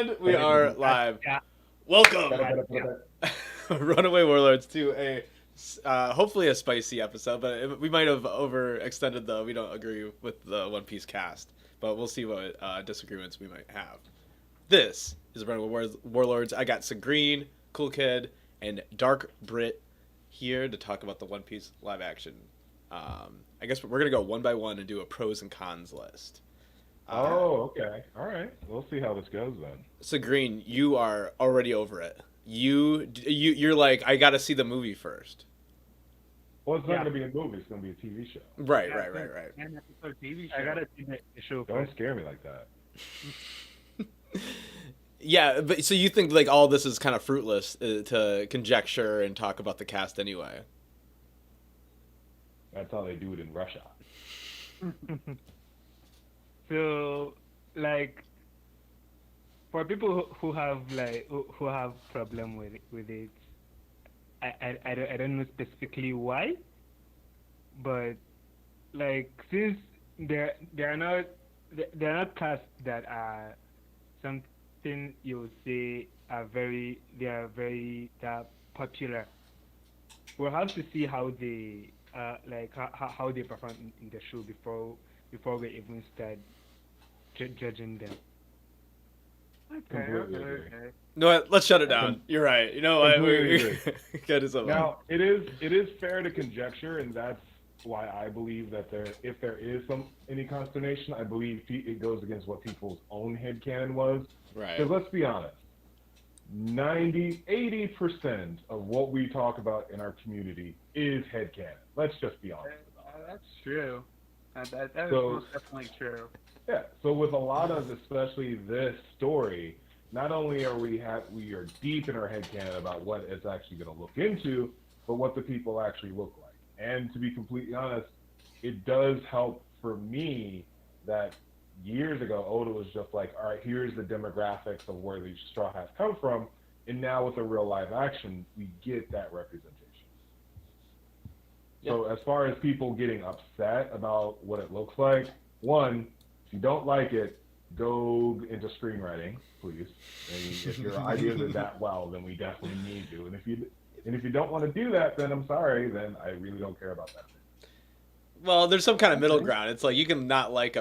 And we are live. Welcome, Runaway Warlords, to a hopefully a spicy episode, but we might have overextended the we don't agree with the One Piece cast, but we'll see what disagreements we might have. This is Runaway Warlords. I got Sagreen, Cool Kid, and Dark Brit here to talk about the One Piece live action. I guess we're going to go one by one and do a pros and cons list. Okay. All right. We'll see how this goes then. So Green, you are already over it. You're like, I got to see the movie first. Well, it's not going to be a movie. It's going to be a TV show. Right. An episode TV show. I gotta see the show. Don't scare me like that. Yeah, but so you think like all this is kind of fruitless to conjecture and talk about the cast anyway? That's how they do it in Russia. So, like, for people who have who have problem with it, I don't know specifically why, but like since they're not casts that are something you would say are very popular. We'll have to see how they how they perform in the show before we even start judging them. Okay. No, let's shut it down. You're right. You know what? We Now it is fair to conjecture, and that's why I believe that if there is any consternation, I believe it goes against what people's own headcanon was. Right. Because let's be honest, 80% of what we talk about in our community is headcanon. Let's just be honest about it. That's true. That is most definitely true. Yeah. So with a lot of, especially this story, not only are we are deep in our headcanon about what it's actually going to look into, but what the people actually look like. And to be completely honest, it does help for me that years ago, Oda was just like, all right, here's the demographics of where these Straw Hats come from. And now with a real live action, we get that representation. Yeah. So as far as people getting upset about what it looks like, one, if you don't like it, go into screenwriting, please. And if your ideas are that well, then we definitely need to. And if you don't want to do that, then I'm sorry, then I really don't care about that. Well, there's some kind of middle ground. It's like you can not like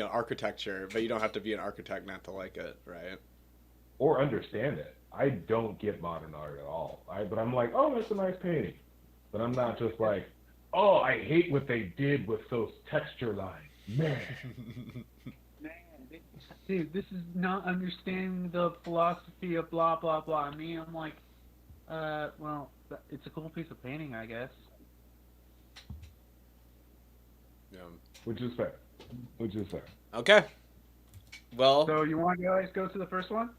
architecture, but you don't have to be an architect not to like it, right? Or understand it. I don't get modern art at all. But I'm like, oh, that's a nice painting. But I'm not just like, oh, I hate what they did with those texture lines. Man. Dude, this is not understanding the philosophy of blah, blah, blah. I mean, I'm like, well, it's a cool piece of painting, I guess. Yeah. Which is fair. Okay. Well. So you want to guys go to the first one?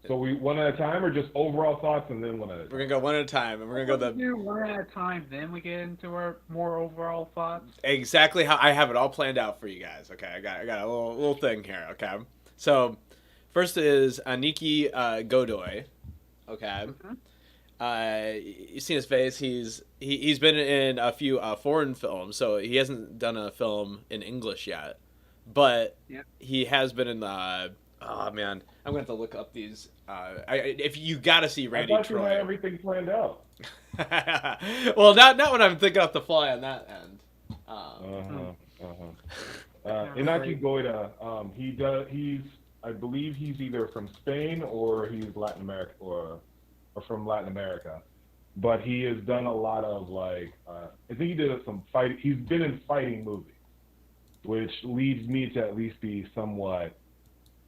So we one at a time, or just overall thoughts, and then one at a time? We're gonna go one at a time, and we're gonna do one at a time. Then we get into our more overall thoughts. Exactly how I have it all planned out for you guys. Okay, I got a little thing here. Okay, so first is Inaki Godoy. Okay, you seen his face. He's been in a few foreign films, so he hasn't done a film in English yet, but he has been in the. Oh man, I'm gonna have to look up these. If you gotta see Randy I thought Troy. You had everything planned out. Well, not when I'm thinking off the fly on that end. Inaki Goida, he's I believe he's either from Spain or he's Latin America or from Latin America, but he has done a lot of I think he did some fight. He's been in fighting movies, which leads me to at least be somewhat.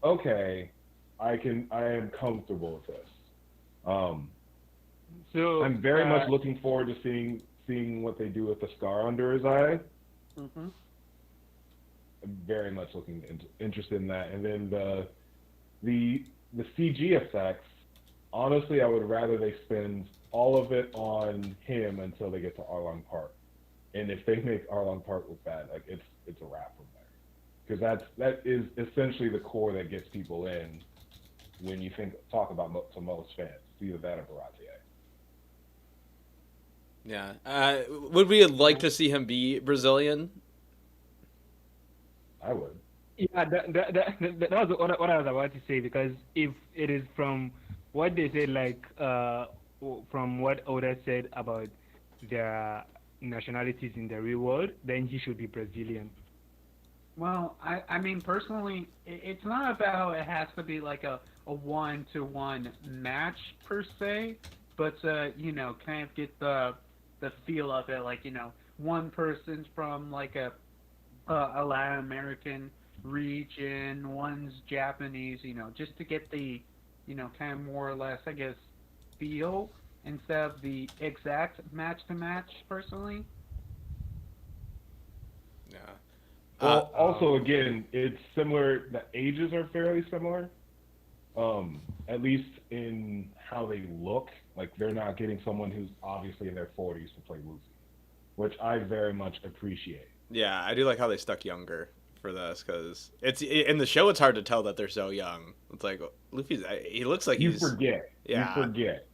Okay, I am comfortable with this. So I'm very much looking forward to seeing what they do with the scar under his eye. Mm-hmm. I'm very much interested in that. And then the CG effects. Honestly, I would rather they spend all of it on him until they get to Arlong Park. And if they make Arlong Park look bad, like it's a wrap from there. Because that is essentially the core that gets people in when you talk about to most fans. It's either that or Baratier. Yeah. Would we like to see him be Brazilian? I would. Yeah, that was what I was about to say, because if it is from what they said, like from what Oda said about their nationalities in the real world, then he should be Brazilian. Well, I mean, personally, it's not about it has to be like a 1-to-1 match per se, but kind of get the feel of it. Like, one person's from like a Latin American region, one's Japanese. Just to get the, kind of more or less, I guess, feel instead of the exact match to match. Personally. Yeah. Well, also again, it's similar. The ages are fairly similar, at least in how they look. Like they're not getting someone who's obviously in their 40s to play Luffy, which I very much appreciate. Yeah, I do like how they stuck younger for this, because it's in the show. It's hard to tell that they're so young. It's like Luffy's. He looks like You he's. forget. Yeah. You forget.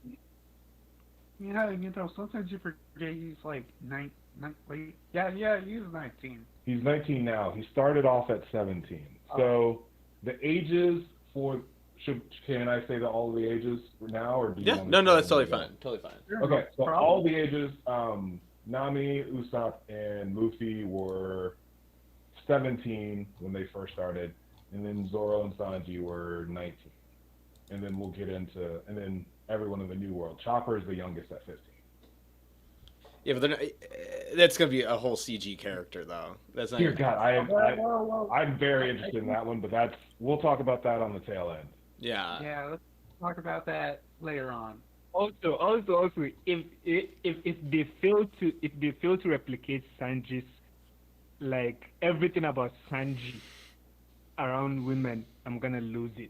Yeah, sometimes you forget he's like wait, yeah, he's 19. He's 19 now. He started off at 17. So the ages for can I say that all of the ages now, or do you want No, that's totally fine. Totally fine. Okay, so all the ages, Nami, Usopp, and Luffy were 17 when they first started, and then Zoro and Sanji were 19. And then we'll get into, and then everyone in the New World. Chopper is the youngest at 15. Yeah, but that's gonna be a whole CG character, though. That's not. Dear God, I'm very interested in that one, but we'll talk about that on the tail end. Yeah. Yeah, let's talk about that later on. Also, if they fail to replicate Sanji's, like everything about Sanji around women, I'm gonna lose it.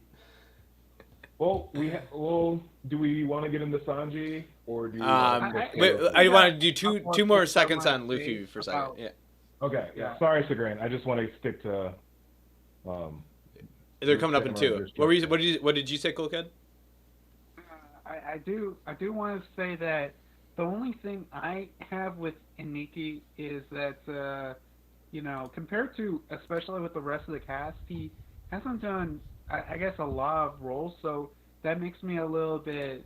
Well, do we want to get into Sanji, or do you I want to do two more seconds on Luffy for a second. Yeah. Okay. Yeah. Sorry, Segrin. I just want to stick to. They're coming up in two. What did you say, Cool Kid? I do want to say that the only thing I have with Inaki is that compared to, especially with the rest of the cast, he hasn't done, I guess, a lot of roles, so that makes me a little bit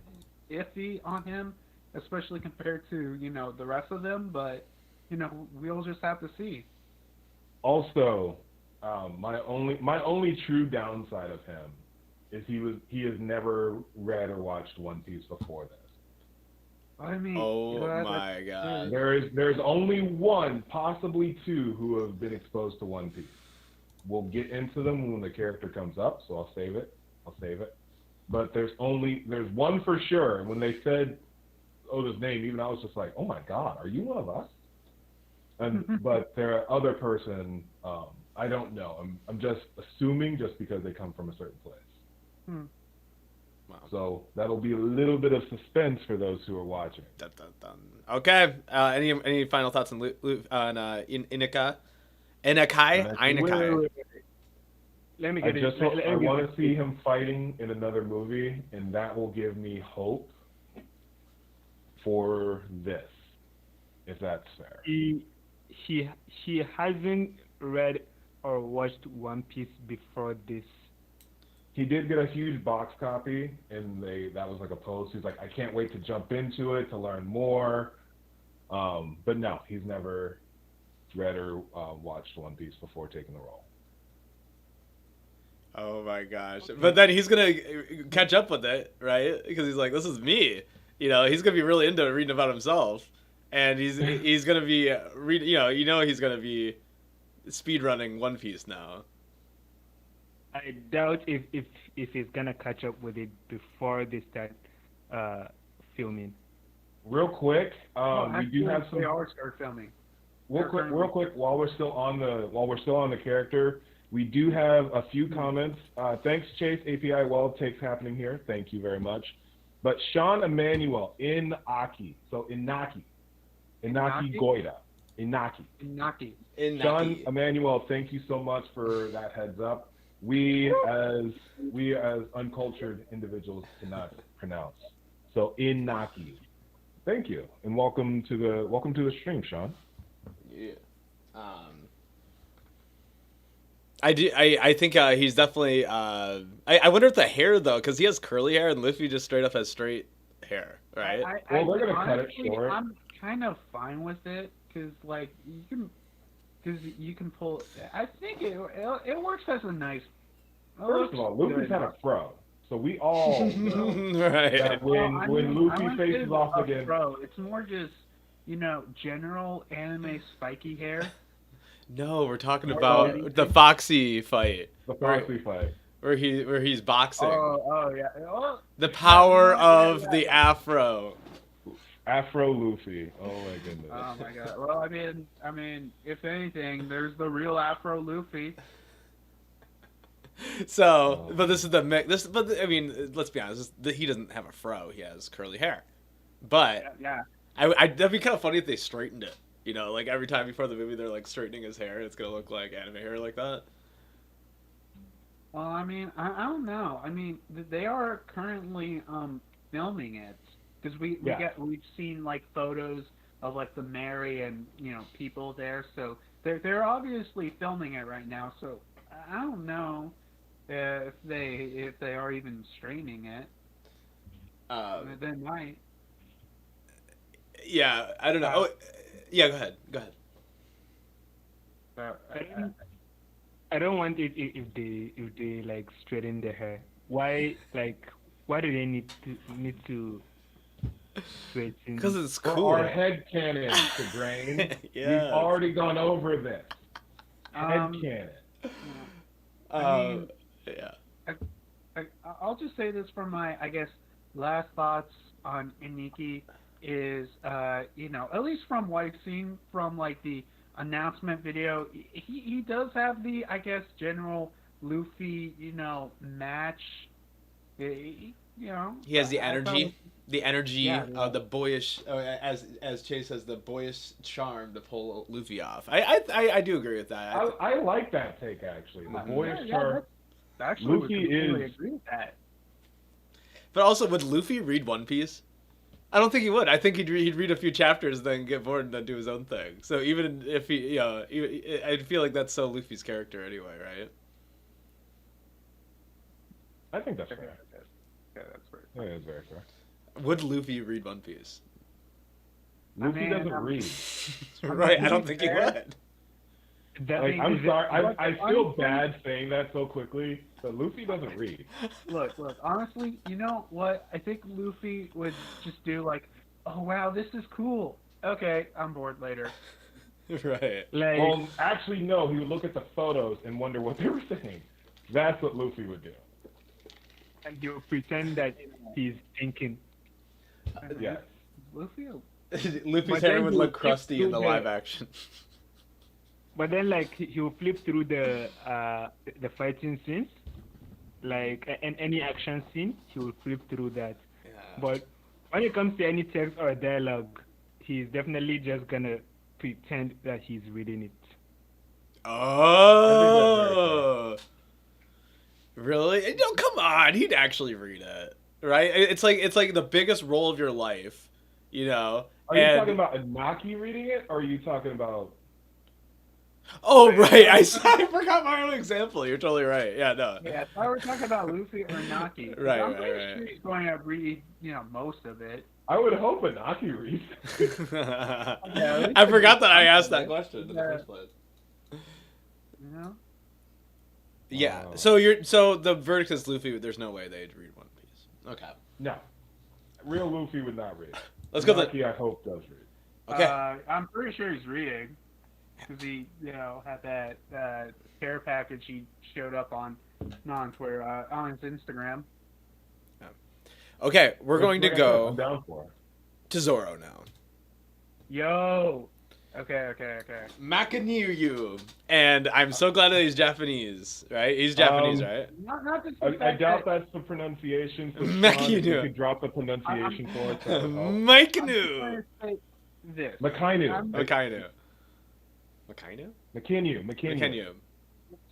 iffy on him, especially compared to the rest of them. But we'll just have to see. Also, my only true downside of him is he has never read or watched One Piece before this. I mean, oh my God! There's only one, possibly two, who have been exposed to One Piece. We'll get into them when the character comes up, so I'll save it. But there's one for sure. And when they said Oda's name, even I was just like, oh my God, are you one of us? And but their other person, I don't know. I'm just assuming just because they come from a certain place. Wow. So that'll be a little bit of suspense for those who are watching. Dun, dun, dun. Okay. Any final thoughts on Inaka? Inakai? Let me get it. I want to see him fighting in another movie, and that will give me hope for this, if that's fair. He hasn't read or watched One Piece before this. He did get a huge box copy, and that was like a post. He's like, I can't wait to jump into it to learn more. But no, he's never read or watched One Piece before taking the role. Oh my gosh! But then he's gonna catch up with it, right? Because he's like, this is me. He's gonna be really into reading about himself, and he's gonna be reading. He's gonna be speed running One Piece now. I doubt if he's gonna catch up with it before they start filming. Real quick, we do have some. They are start filming. Real quick, while we're still on the character, we do have a few comments. Thanks, Chase. API Well takes happening here. Thank you very much. But Sean Emmanuel, Inaki. So Inaki Goida. Inaki. Sean Emmanuel, thank you so much for that heads up. We as uncultured individuals cannot pronounce. So Inaki. Thank you. And welcome to the stream, Sean. Yeah. I do. I think he's definitely. I wonder if the hair though, because he has curly hair and Luffy just straight up has straight hair, right? Well, they're gonna cut it honestly, short. I'm kind of fine with it because like you can pull. I think it works as a nice. First of all, Luffy's had a fro, so we all know right. that when Luffy faces off against fro, it's more just general anime spiky hair. No, we're talking about the Foxy fight. The Foxy fight. Where he's boxing. Oh yeah. Oh, the power of the afro. Afro Luffy. Oh my goodness. Oh my god. Well, I mean, if anything, there's the real Afro Luffy. So, but this is the mix. But I mean, let's be honest. He doesn't have a fro. He has curly hair. But yeah. That'd be kind of funny if they straightened it. Like every time before the movie, they're like straightening his hair. It's gonna look like anime hair like that. Well, I mean, I don't know. I mean, they are currently filming it because we've seen like photos of like the Mary and people there. So they're obviously filming it right now. So I don't know if they are even streaming it. They might. Yeah, I don't know. Oh, yeah, go ahead. I don't want it if they like straighten their hair. Why do they need to straighten? Because it's cool. For our headcanon, the grain. Yeah. We've already gone over this. Headcanon. Yeah. I'll just say this for my, I guess, last thoughts on Iniki is, at least from what I've seen from like the announcement video, he does have the, I guess, general Luffy, match. He has the energy, the boyish, as Chase says, the boyish charm to pull Luffy off. I do agree with that. I like that take actually. The boyish charm. Actually, Luffy really is. agree with that. But also, would Luffy read One Piece? I don't think he would. I think he'd read a few chapters, then get bored, and then do his own thing. So even if he, I feel like that's so Luffy's character anyway, right? I think that's fair. Yeah, that's fair. I think that's very fair. Would Luffy read One Piece? Luffy doesn't read. Right, I don't think he would. I'm sorry. I feel bad saying that so quickly, but Luffy doesn't read. Look. Honestly, you know what? I think Luffy would just do like, oh wow, this is cool. Okay, I'm bored later. Right. Well, actually, no. He would look at the photos and wonder what they were saying. That's what Luffy would do. And he'll pretend that he's thinking. Yeah. Luffy's hair would look crusty in the live action. But then, he'll flip through the fighting scenes, and any action scene, he will flip through that. Yeah. But when it comes to any text or dialogue, he's definitely just gonna pretend that he's reading it. Oh, really? No, come on. He'd actually read it, right? It's like the biggest role of your life, Are you talking about Inaki reading it, or are you talking about? Oh, right. I forgot my own example. You're totally right. Yeah, no. Yeah, I we're talking about Luffy or Inaki. Right, I'm right. sure he's going to read, most of it. I would hope Inaki reads. I forgot that I asked that question in the first place. Yeah. So the verdict is Luffy. There's no way they'd read One Piece. Okay. No. Real Luffy would not read. Let's go. Inaki, I hope, does read. Okay. I'm pretty sure he's reading. Because he, had that care package he showed up on, not on Twitter, on his Instagram. Yeah. Okay, we're going to go I'm down for. to Zoro now. Yo! Okay. Mackenyu, and I'm so glad that he's Japanese, right? He's Japanese, right? Not just I doubt that's the pronunciation. So Mackenyu. you could drop the pronunciation for it. Mackenyu. This. Mackenyu.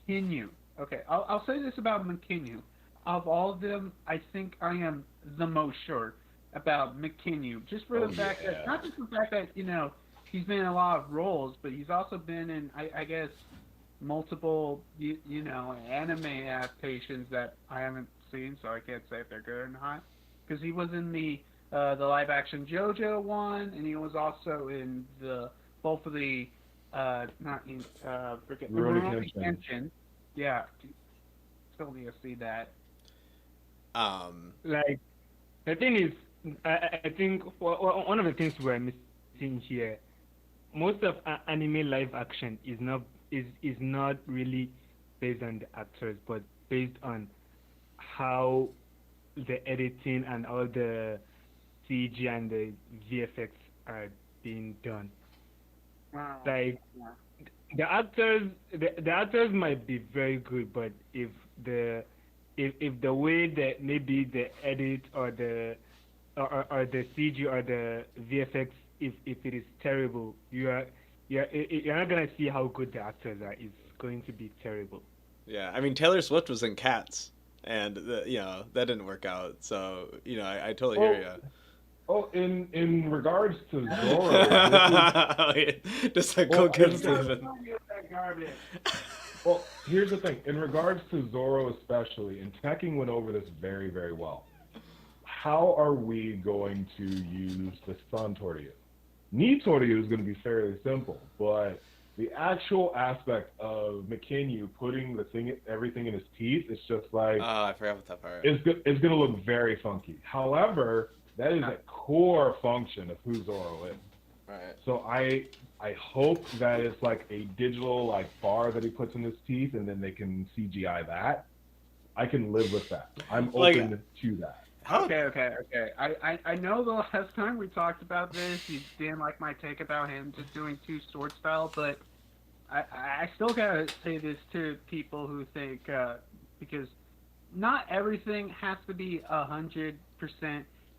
Mackenyu. Okay, I'll say this about Mackenyu. Of all of them, I think I am the most sure about Mackenyu. Just for the fact that, not just the fact that, he's been in a lot of roles, but he's also been in, I guess, multiple anime adaptations that I haven't seen, so I can't say if they're good or not. Because he was in the live action JoJo one, and he was also in both of the not in forget Rurouni Kenshin. Yeah, still need to see that. Like the thing is, I think one of the things we're missing here, most of anime live action is not really based on the actors, but based on how the editing and all the CG and the VFX are being done. Wow. Like Yeah. the actors might be very good, but if the way that maybe the edit or the CG or the VFX, if it is terrible, you're not gonna see how good the actors are. It's going to be terrible. Yeah, I mean Taylor Swift was in Cats, and that didn't work out. So I totally hear you. Oh, in regards to Zoro, Just a cool kid Steven. Well, here's the thing. In regards to Zoro especially, and Tekken went over this very, very well. How are we going to use the Sun Toryu? Ni Toryu is going to be fairly simple, but the actual aspect of Mackenyu putting everything in his teeth, it's just like... Oh, I forgot about that part. It's going to look very funky. However, that is a core function of who Zoro is. Right. So I hope that it's like a digital bar that he puts in his teeth, and then they can CGI that. I can live with that. I'm open to that. Okay. I know the last time we talked about this, you didn't like my take about him just doing 2 sword style, but I still gotta say this to people who think because not everything has to be 100%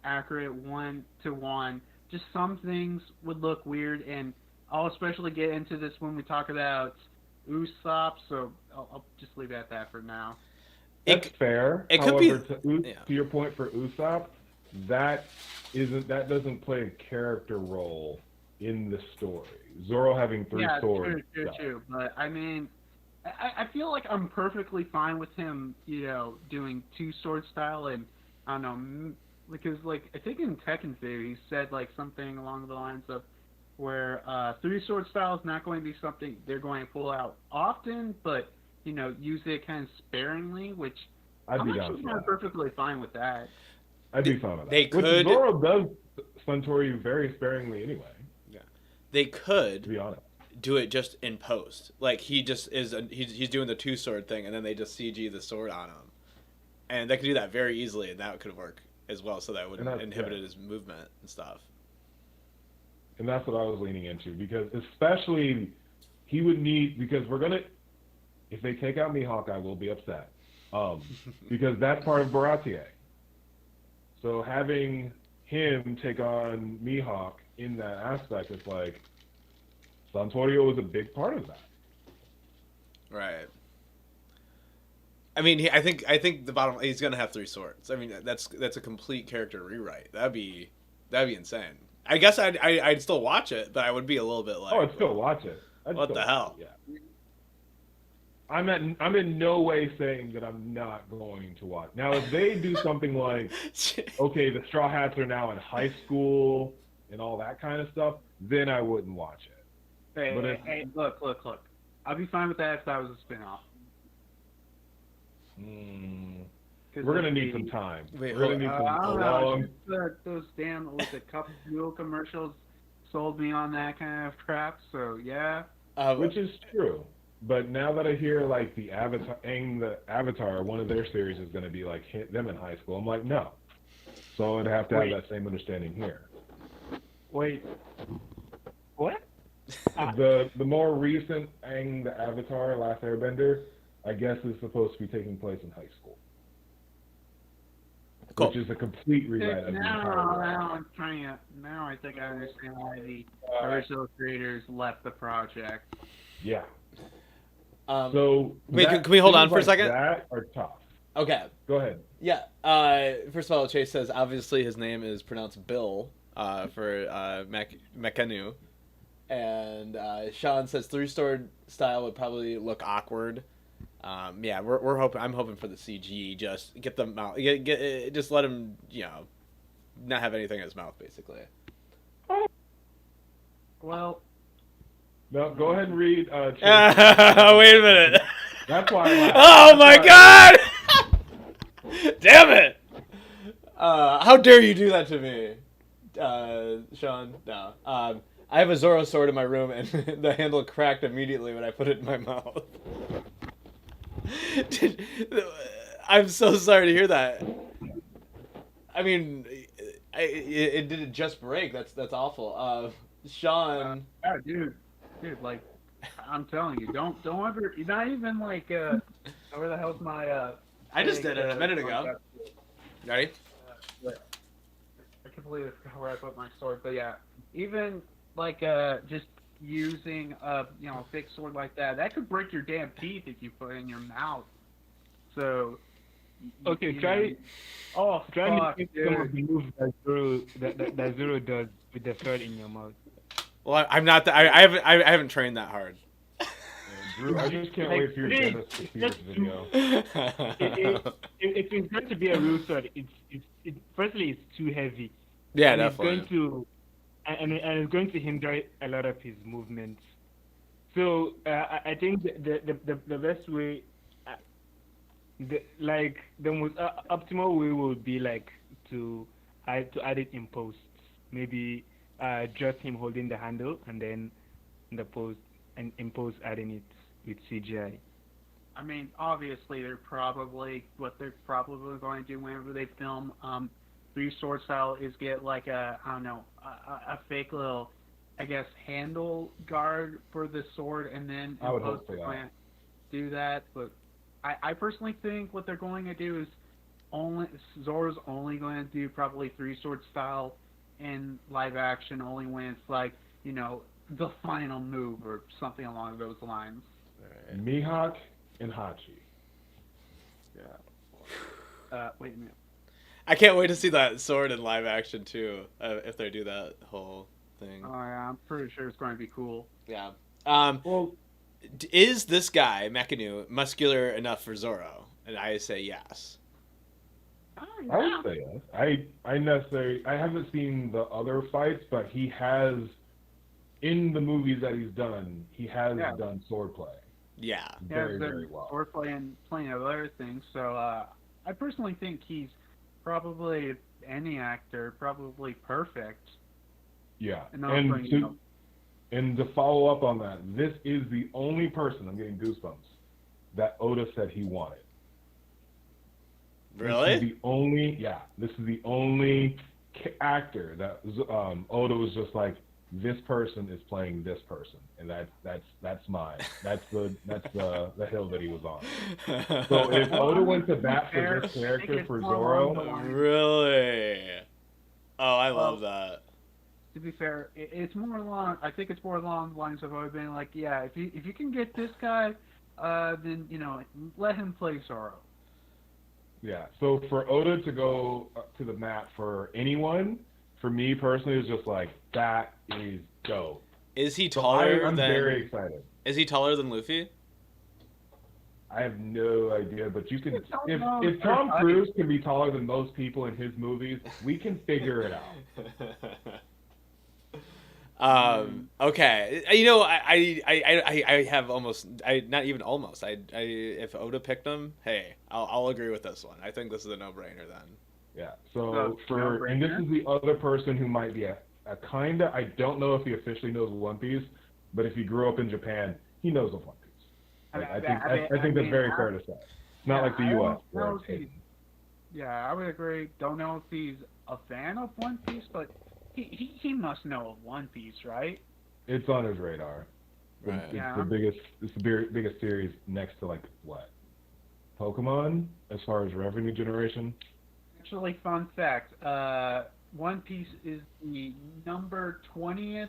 accurate 1-to-1. Just some things would look weird, and I'll especially get into this when we talk about Usopp, so I'll just leave it at that for now. That's fair. It However, could be to your point for Usopp, that doesn't play a character role in the story. Zoro having 3 swords. True. But I mean, I feel like I'm perfectly fine with him, doing 2 sword style, and I don't know, because I think in Tekken 3 he said something along the lines of where 3 sword style is not going to be something they're going to pull out often, but use it kind of sparingly, which I'm actually perfectly fine with that. I'd be fine with that. They could. Zoro does Sun Toryu very sparingly anyway. Yeah, they could. To be honest, do it just in post. He just is. He's doing the 2 sword thing, and then they just CG the sword on him, and they could do that very easily, and that could work as well. So that would inhibit his movement and stuff. And that's what I was leaning into, because especially he would need, because if they take out Mihawk, I will be upset. Because that's part of Baratie. So having him take on Mihawk in that aspect, it's Sun Toryu was a big part of that. Right. I mean, I think the bottom, he's gonna have 3 swords. I mean, that's a complete character rewrite. That'd be insane. I guess I'd still watch it, but I would be a little bit I'd still watch it. What the hell? Yeah. I'm in no way saying that I'm not going to watch. Now, if they do something like, okay, the Straw Hats are now in high school and all that kind of stuff, then I wouldn't watch it. Hey, look. I'll be fine with that if that was a spinoff. We're gonna need some time. Wait, we're gonna need some those damn Cup Fuel commercials sold me on that kind of crap. So yeah, which is true. But now that I hear the Avatar, one of their series is going to be them in high school, I'm like, no. So I'd have to have that same understanding here. Wait, what? The more recent Aang the Avatar, Last Airbender, I guess is supposed to be taking place in high school. Cool. Which is a complete rewrite of the entire world. Now I think I understand why the original creators left the project. Yeah. So wait, can we hold on for a second? That are tough. Okay. Go ahead. Yeah. First of all, Chase says obviously his name is pronounced Bill for Mackenyu, And Sean says 3-sword style would probably look awkward. Yeah, we're hoping. I'm hoping for the CG. Just get them out. Just let him, not have anything in his mouth, basically. Well, no, go ahead and read. Wait a minute. That's why. Oh my God! Damn it! How dare you do that to me, Sean? No. I have a Zoro sword in my room, and the handle cracked immediately when I put it in my mouth. I'm so sorry to hear that. I mean, it didn't just break. That's awful. Sean. Yeah, dude, like, I'm telling you, don't ever. You're not even like, where the hell's my? I just did it a minute ago. Ready? I completely forgot where I put my sword, but yeah, even like just using a big sword like that could break your damn teeth if you put it in your mouth. So. Okay, try. Oh, try to make some of the moves that Zoro does with the sword in your mouth. Well, I'm not. I haven't trained that hard. Drew, I just can't wait for your dentist to see this video. If it's going to be a real sword, firstly it's too heavy. Yeah, and definitely. It's going to, and it's going to hinder a lot of his movements. So I think the best way, the most optimal way would be like to add it in post. Maybe just him holding the handle and then in the post and in post adding it with CGI. I mean, obviously what they're probably going to do whenever they film 3-sword style is get like a fake little, I guess, handle guard for the sword, and then I would hope for that. Do that. But I personally think what they're going to do is Zoro's only going to do probably 3-sword style in live action only when it's like, the final move or something along those lines. Right. Mihawk and Hachi. Yeah. Wait a minute. I can't wait to see that sword in live action too. If they do that whole thing. Oh yeah, I'm pretty sure it's going to be cool. Yeah. Well, is this guy Mackenyu muscular enough for Zoro? And I say yes. I would say yes. I haven't seen the other fights, but he has, in the movies that he's done, done swordplay. Yeah. Very well. Swordplay and plenty of other things. So I personally think he's probably any actor, probably perfect. Yeah. And to follow up on that, this is the only person, I'm getting goosebumps, that Oda said he wanted. Really? This is the only actor that Oda was just like, this person is playing this person, and that's mine. That's the hill that he was on. So if Oda went to bat for this character for Zoro, really? Oh, I love that. To be fair, it's more along. I think it's more along the lines of Oda being like, yeah, if you can get this guy, then let him play Zoro. Yeah. So for Oda to go to the mat for anyone, for me personally, is just like, that is dope. Is he taller I'm very excited. Is he taller than Luffy? I have no idea, but you can. If Tom Cruise can be taller than most people in his movies, we can figure it out. Okay. I have almost. Not even almost. If Oda picked him, hey, I'll agree with this one. I think this is a no-brainer then. Yeah. So and this is the other person who might be a kinda. I don't know if he officially knows One Piece, but if he grew up in Japan, he knows of One Piece. I think that's very fair to say. It's not like the U.S. Yeah, I would agree. Don't know if he's a fan of One Piece, but he must know of One Piece, right? It's on his radar. Right. It's the biggest series next to like what? Pokemon as far as revenue generation. Actually, fun fact: One Piece is the number 20th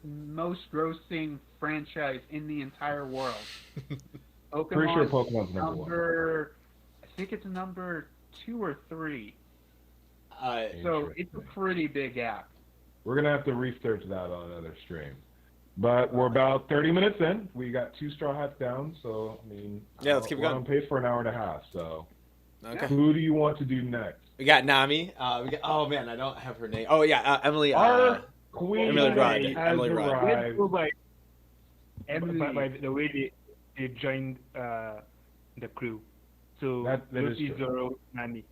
most grossing franchise in the entire world. Pretty sure Pokemon's number 1. I think it's number 2 or 3. So it's a pretty big gap. We're gonna have to research that on another stream. But we're about 30 minutes in. We got 2 straw hats down, so I mean, yeah, let's keep we're going. on pace for an hour and a half. So, okay. Who do you want to do next? We got Nami. Oh man, I don't have her name. Oh yeah, Emily. Our queen Emily Rudd. has Emily Rudd. arrived. By the way they joined the crew. So that is true. Zoro, Nani.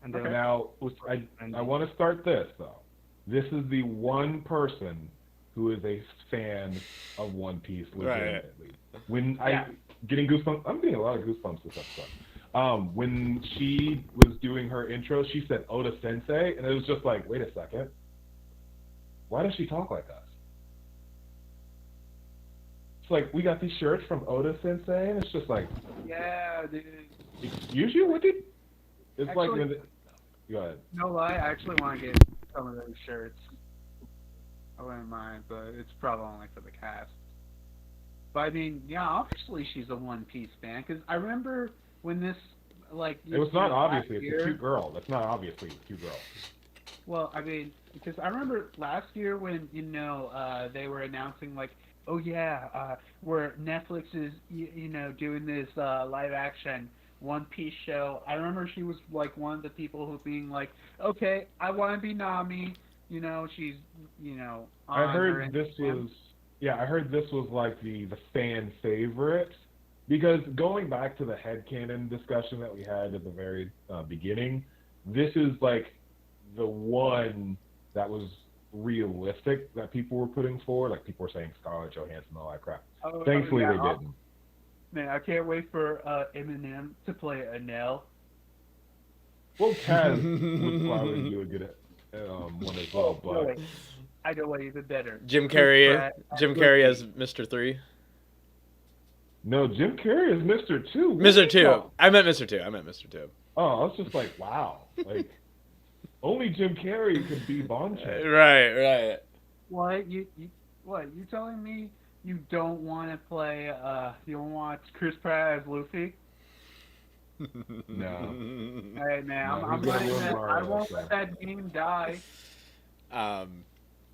And then Now, I want to start this though. This is the one person who is a fan of One Piece, legitimately. When getting goosebumps, I'm getting a lot of goosebumps this episode. When she was doing her intro, she said Oda Sensei, and it was just like, wait a second, why does she talk like us? It's like, we got these shirts from Oda Sensei, and it's just like, yeah, dude. Excuse you? What did? It's actually, like when. Go ahead. No lie, I actually want to get some of those shirts. I wouldn't mind, but it's probably only for the cast. But I mean, yeah, obviously she's a One Piece fan, because I remember when this, like... It was not obviously, it's a cute girl. That's not obviously a cute girl. Well, I mean, because I remember last year when, you know, they were announcing, like, oh yeah, where Netflix is, you know, doing this live action One Piece show. I remember she was, like, one of the people who being like, okay, I want to be Nami. You know, she's, you know... I heard this was... Yeah, I heard this was, like, the fan favorite. Because going back to the headcanon discussion that we had at the very beginning, this is, like, the one that was realistic that people were putting forward. Like, people were saying Scarlett Johansson and all that crap. Thankfully, they didn't. Man, I can't wait for Eminem to play Anel. Well, Taz would probably do a good one as well, but... I know what even better. Jim Carrey as Mr. 3. No, Jim Carrey is Mr. 2. Mr. 2. I meant Mr. 2. Oh, I was just like, wow. Like, only Jim Carrey could be Bond Chick. Right. What? You telling me you don't want to play, you don't want Chris Pratt as Luffy? No. Hey, man, I won't let that game die.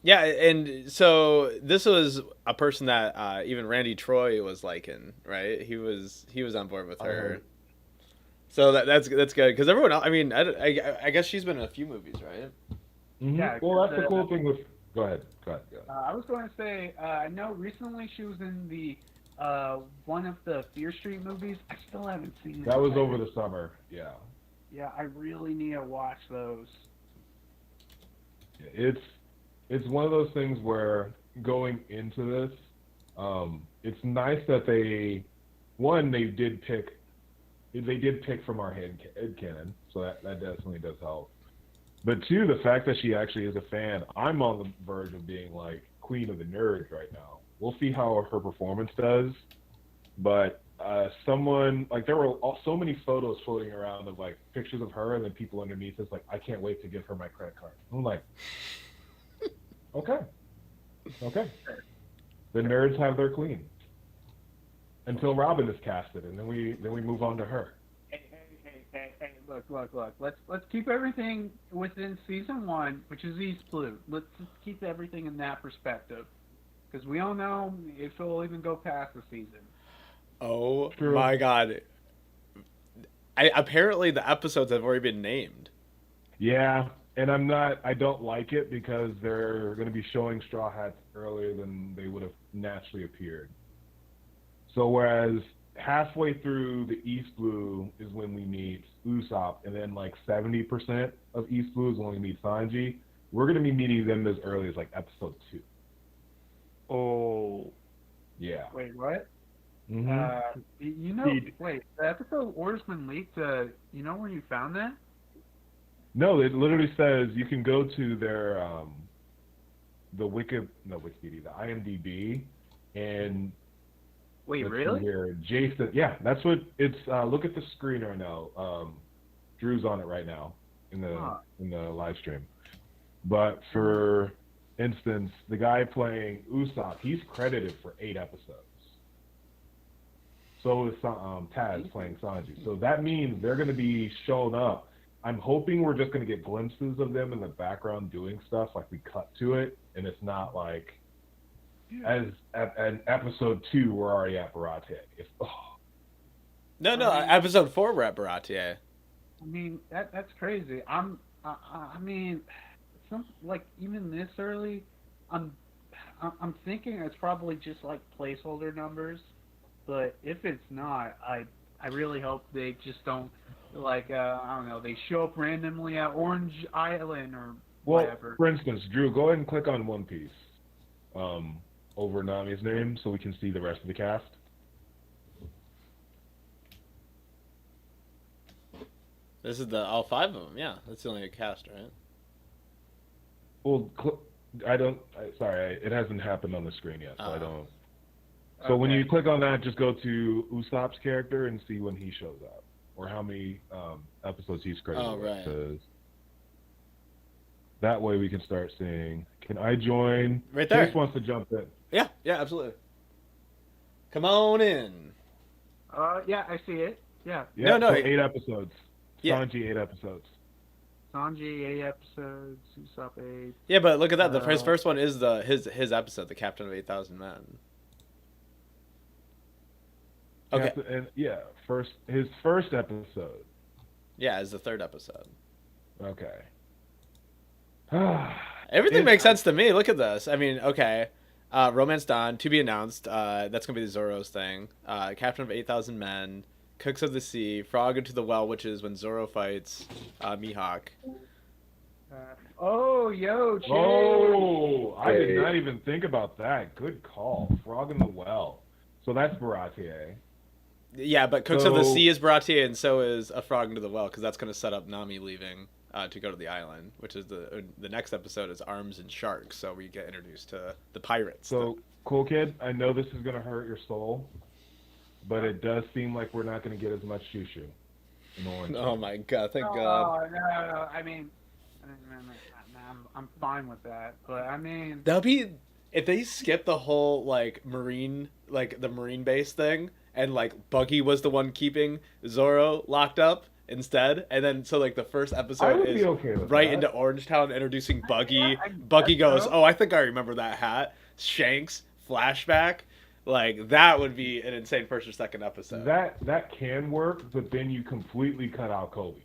Yeah, and so this was a person that even Randy Troy was liking, right? He was on board with her. So that's good because everyone else. I mean, I guess she's been in a few movies, right? Mm-hmm. Yeah. Well, that's the cool thing with. Go ahead. I was going to say, I know recently she was in the one of the Fear Street movies. I still haven't seen it. That was over the summer. Yeah. Yeah, I really need to watch those. It's one of those things where going into this, it's nice that they did pick from our head canon, so that definitely does help. But two, the fact that she actually is a fan, I'm on the verge of being like queen of the nerds right now. We'll see how her performance does, but someone like there were so many photos floating around of like pictures of her and then people underneath us like, I can't wait to give her my credit card. I'm like, okay. The nerds have their queen until Robin is casted, and then we move on to her. Hey, look. Let's keep everything within season 1, which is East Blue. Let's just keep everything in that perspective, because we all know if it'll even go past the season. Oh my God! Apparently the episodes have already been named. Yeah, and I don't like it because they're going to be showing Straw Hats earlier than they would have naturally appeared. So whereas halfway through the East Blue is when we meet Usopp, and then like 70% of East Blue is when we meet Sanji, we're going to be meeting them as early as like episode 2. Oh. Yeah. Wait, what? Mm-hmm. Wait, the episode order's been leaked. You know where you found that? No, it literally says you can go to their the IMDb, and wait, really? Here, Jason, yeah, that's what it's. Look at the screen right now. Drew's on it right now in the live stream. But for instance, the guy playing Usopp, he's credited for 8 episodes. So is Taz playing Sanji. So that means they're going to be shown up I'm hoping we're just going to get glimpses of them in the background doing stuff, like we cut to it, and it's not like, as at episode 2, we're already at Barate. No, episode 4 we're at Barate. I mean, that's crazy. I mean, like even this early, I'm thinking it's probably just like placeholder numbers, but if it's not, I really hope they just don't, like, I don't know, they show up randomly at Orange Island or whatever. For instance, Drew, go ahead and click on One Piece over Nami's name so we can see the rest of the cast. This is all 5 of them, yeah. That's the only cast, right? Well, sorry, it hasn't happened on the screen yet, so I don't. So Okay. when you click on that, just go to Usopp's character and see when he shows up, or how many episodes he's credited with. Right. 'Cause that way we can start seeing. Can I join? Right there. Chase wants to jump in. Yeah, absolutely. Come on in. Yeah, I see it. Yeah. Yeah, No, so 8 episodes. Yeah. Sanji, 8 episodes. Sanji 8 episodes, Usopp 8. Yeah, but look at that. His first one is his episode, the Captain of 8,000 Men. Okay. And his first episode. Yeah, is the 3rd episode. Okay. Everything makes sense to me. Look at this. I mean, okay. Romance Dawn, to be announced. That's going to be the Zoro's thing. Captain of 8,000 Men. Cooks of the Sea. Frog into the Well, which is when Zoro fights Mihawk. Chase. Oh, I did not even think about that. Good call. Frog in the Well. So that's Baratier. Yeah, but Cooks of the Sea is Baratier, and so is A Frog into the Well, because that's going to set up Nami leaving to go to the island, which is the next episode is Arms and Sharks, so we get introduced to the pirates. So, cool kid, I know this is going to hurt your soul, but it does seem like we're not going to get as much shoo-shoo in Orange. Oh my god, thank God. Oh, no, I mean, I'm fine with that, but I mean... That would be... If they skip the whole, like, marine, like, the marine base thing, and, like, Buggy was the one keeping Zoro locked up instead, and then, so, like, the first episode is into Orangetown, introducing Buggy. Buggy goes, oh, I think I remember that hat. Shanks, flashback. Like, that would be an insane first or second episode. That can work, but then you completely cut out Kobe.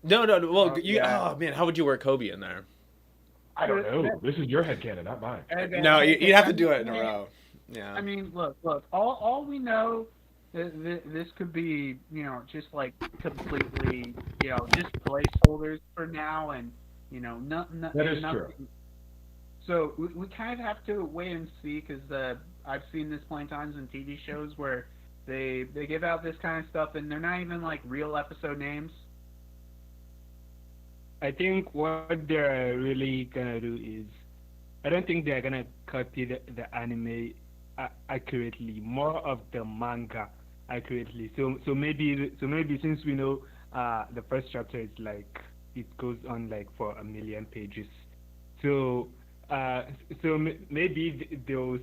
No, well, oh, man, how would you work Kobe in there? I don't know. This is your headcanon, not mine. No, you'd have to do it in a row. Yeah. I mean, look. All we know, this could be, just like completely, just placeholders for now, and nothing. That is true. So we kind of have to wait and see, because I've seen this plenty of times in TV shows where they give out this kind of stuff, and they're not even like real episode names. I think what they're really gonna do is, I don't think they're gonna copy the anime accurately, more of the manga accurately. So maybe since we know the first chapter is like, it goes on like for 1 million pages, so maybe they'll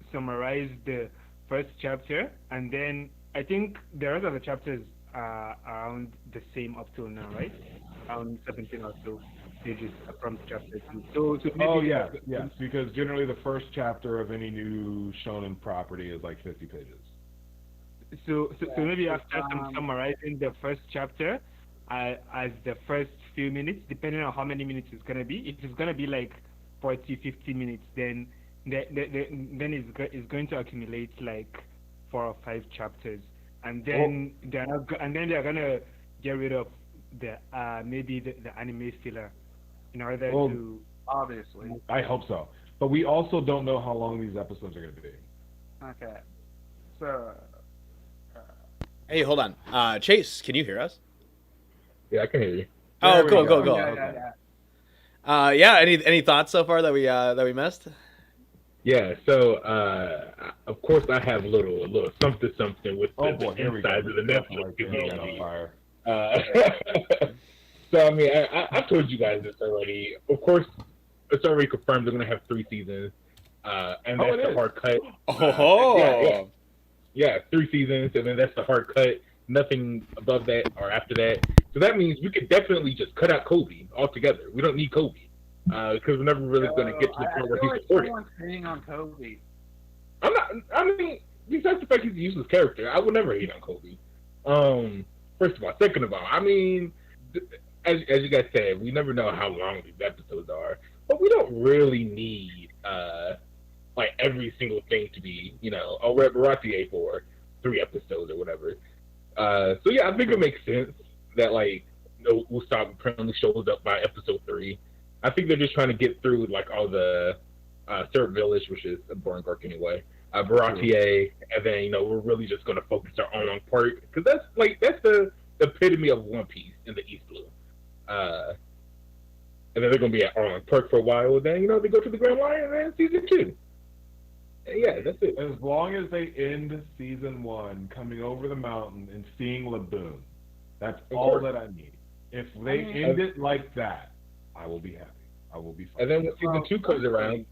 summarize the first chapter, and then I think the rest of the chapters are around the same up till now, right? Around 17 or so pages from chapter 2. So maybe yes, because generally the first chapter of any new shonen property is like 50 pages. So maybe after summarizing the first chapter as the first few minutes, depending on how many minutes it's gonna be. If it's gonna be like 40, 50 minutes, then it's going to accumulate like 4 or 5 chapters, and then they're gonna get rid of the maybe the anime filler in order to, obviously. I hope so, but we also don't know how long these episodes are going to be. Okay, so hey, hold on, Chase, can you hear us? Yeah, I can hear you. Oh, cool. Yeah. Any thoughts so far that we missed? Yeah, so of course I have a little something with the insides of the Netflix community. So I mean, I told you guys this already. Of course, it's already confirmed they're gonna have 3 seasons, and that's the hard cut. Yeah, 3 seasons, and then that's the hard cut. Nothing above that or after that. So that means we could definitely just cut out Kobe altogether. We don't need Kobe because we're never really going to get to the point where he's supported. Someone's hating on Kobe. I'm not. I mean, besides the fact he's a useless character, I would never hate on Kobe. First of all, second of all, I mean, as you guys said, we never know how long these episodes are, but we don't really need like every single thing to be, we're at Baratier for 3 episodes or whatever. So yeah, I think it makes sense that Usopp apparently shows up by episode 3. I think they're just trying to get through like all the third village, which is a boring arc anyway. Baratier, and then we're really just going to focus on Arlong Park because that's the epitome of One Piece in the East Blue. And then they're going to be at Arlong Park for a while. Then they go to the Grand Line and then season 2. And yeah, that's it. As long as they end season 1 coming over the mountain and seeing Laboon, that's all that I need. If they end it like that, I will be happy. I will be fine. And then when season 2 comes around.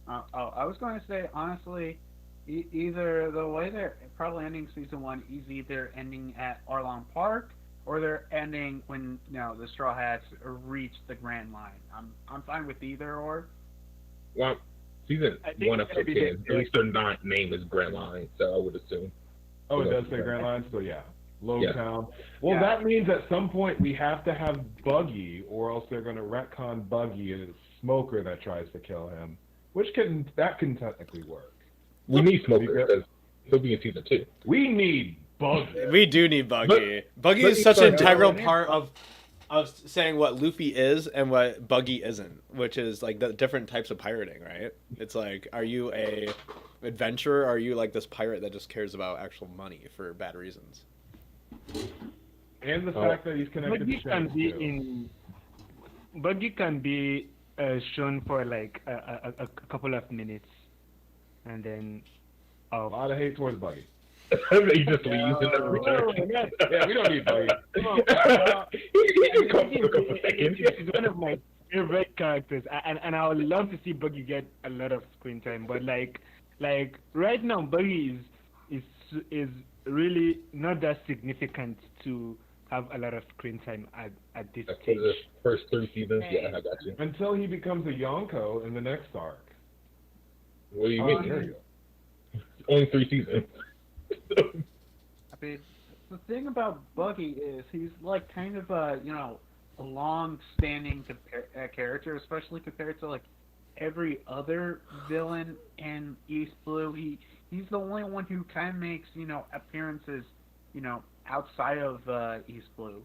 I was going to say, honestly, either the way they're probably ending season 1 is either ending at Arlong Park or they're ending when the Straw Hats reach the Grand Line. I'm fine with either or. Well, season 1 episode 10, at least their name is Grand Line, so I would assume. Oh, it does say Grand Line, so yeah. Lowtown. Well, that means at some point we have to have Buggy, or else they're going to retcon Buggy and it's Smoker that tries to kill him. That can technically work. We need Smoker because he'll be in season 2. We need Buggy. We do need Buggy. Buggy is such an integral part of saying what Luffy is and what Buggy isn't, which is like the different types of pirating, right? It's like, are you a adventurer, or are you like this pirate that just cares about actual money for bad reasons? And the fact that he's connected to Shanks. Buggy can be shown for like a couple of minutes, and then a lot of hate towards Buggy. He just leaves and never returns. Yeah, we don't need Buggy. He can come for a couple seconds. He's one of my favorite characters, and I would love to see Buggy get a lot of screen time. But like right now, Buggy is really not that significant to have a lot of screen time at this stage. For the first 3 seasons, yeah, I got you. Until he becomes a Yonko in the next arc. What do you mean? Only 3 seasons. I mean, the thing about Buggy is he's like kind of a long-standing character, especially compared to like every other villain in East Blue. He's the only one who kind of makes appearances outside of East Blue.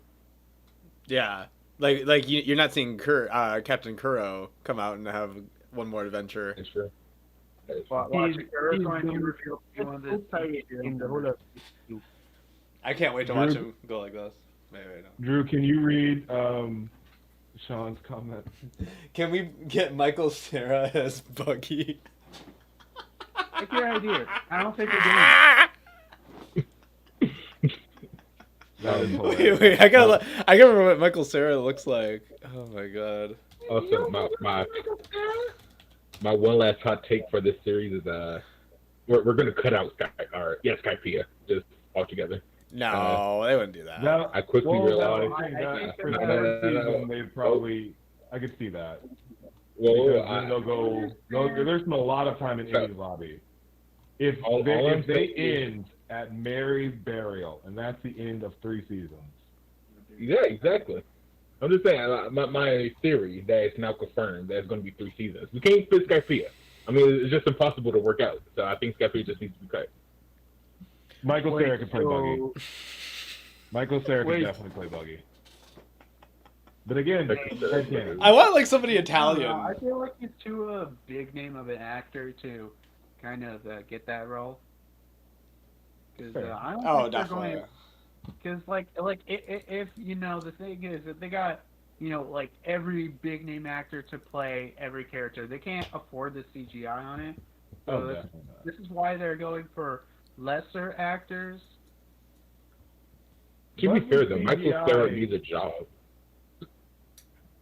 Yeah, like you're not seeing Captain Kuro come out and have one more adventure. That's true. He's going to reveal one of the whole of East Blue. I can't wait to watch him go like this. Maybe no. Drew, can you read Sean's comment? Can we get Michael Cera as Buggy? Take your idea. I don't think we're doing it. Wait, I gotta remember what Michael Cera looks like. Oh my god. Also, my one last hot take for this series is we're gonna cut out Skypiea just altogether. No, they wouldn't do that. No, I quickly realized. I could see that. Well, because then they'll go. There's been a lot of time in Amy's lobby. If they end at Mary's burial, and that's the end of 3 seasons. Yeah, exactly. I'm just saying, my theory that it's now confirmed that it's going to be 3 seasons. We can't fit Skypiea. I mean, it's just impossible to work out. So I think Skypiea just needs to be cut. Michael Cera can play Buggy. Michael Cera can definitely play Buggy. But again, I want like somebody Italian. I feel like he's too big name of an actor to kind of get that role. Because I don't think they're going. Because like if the thing is if they got like every big name actor to play every character, they can't afford the CGI on it. So this is why they're going for lesser actors. To be fair though, Michael Cera needs a job.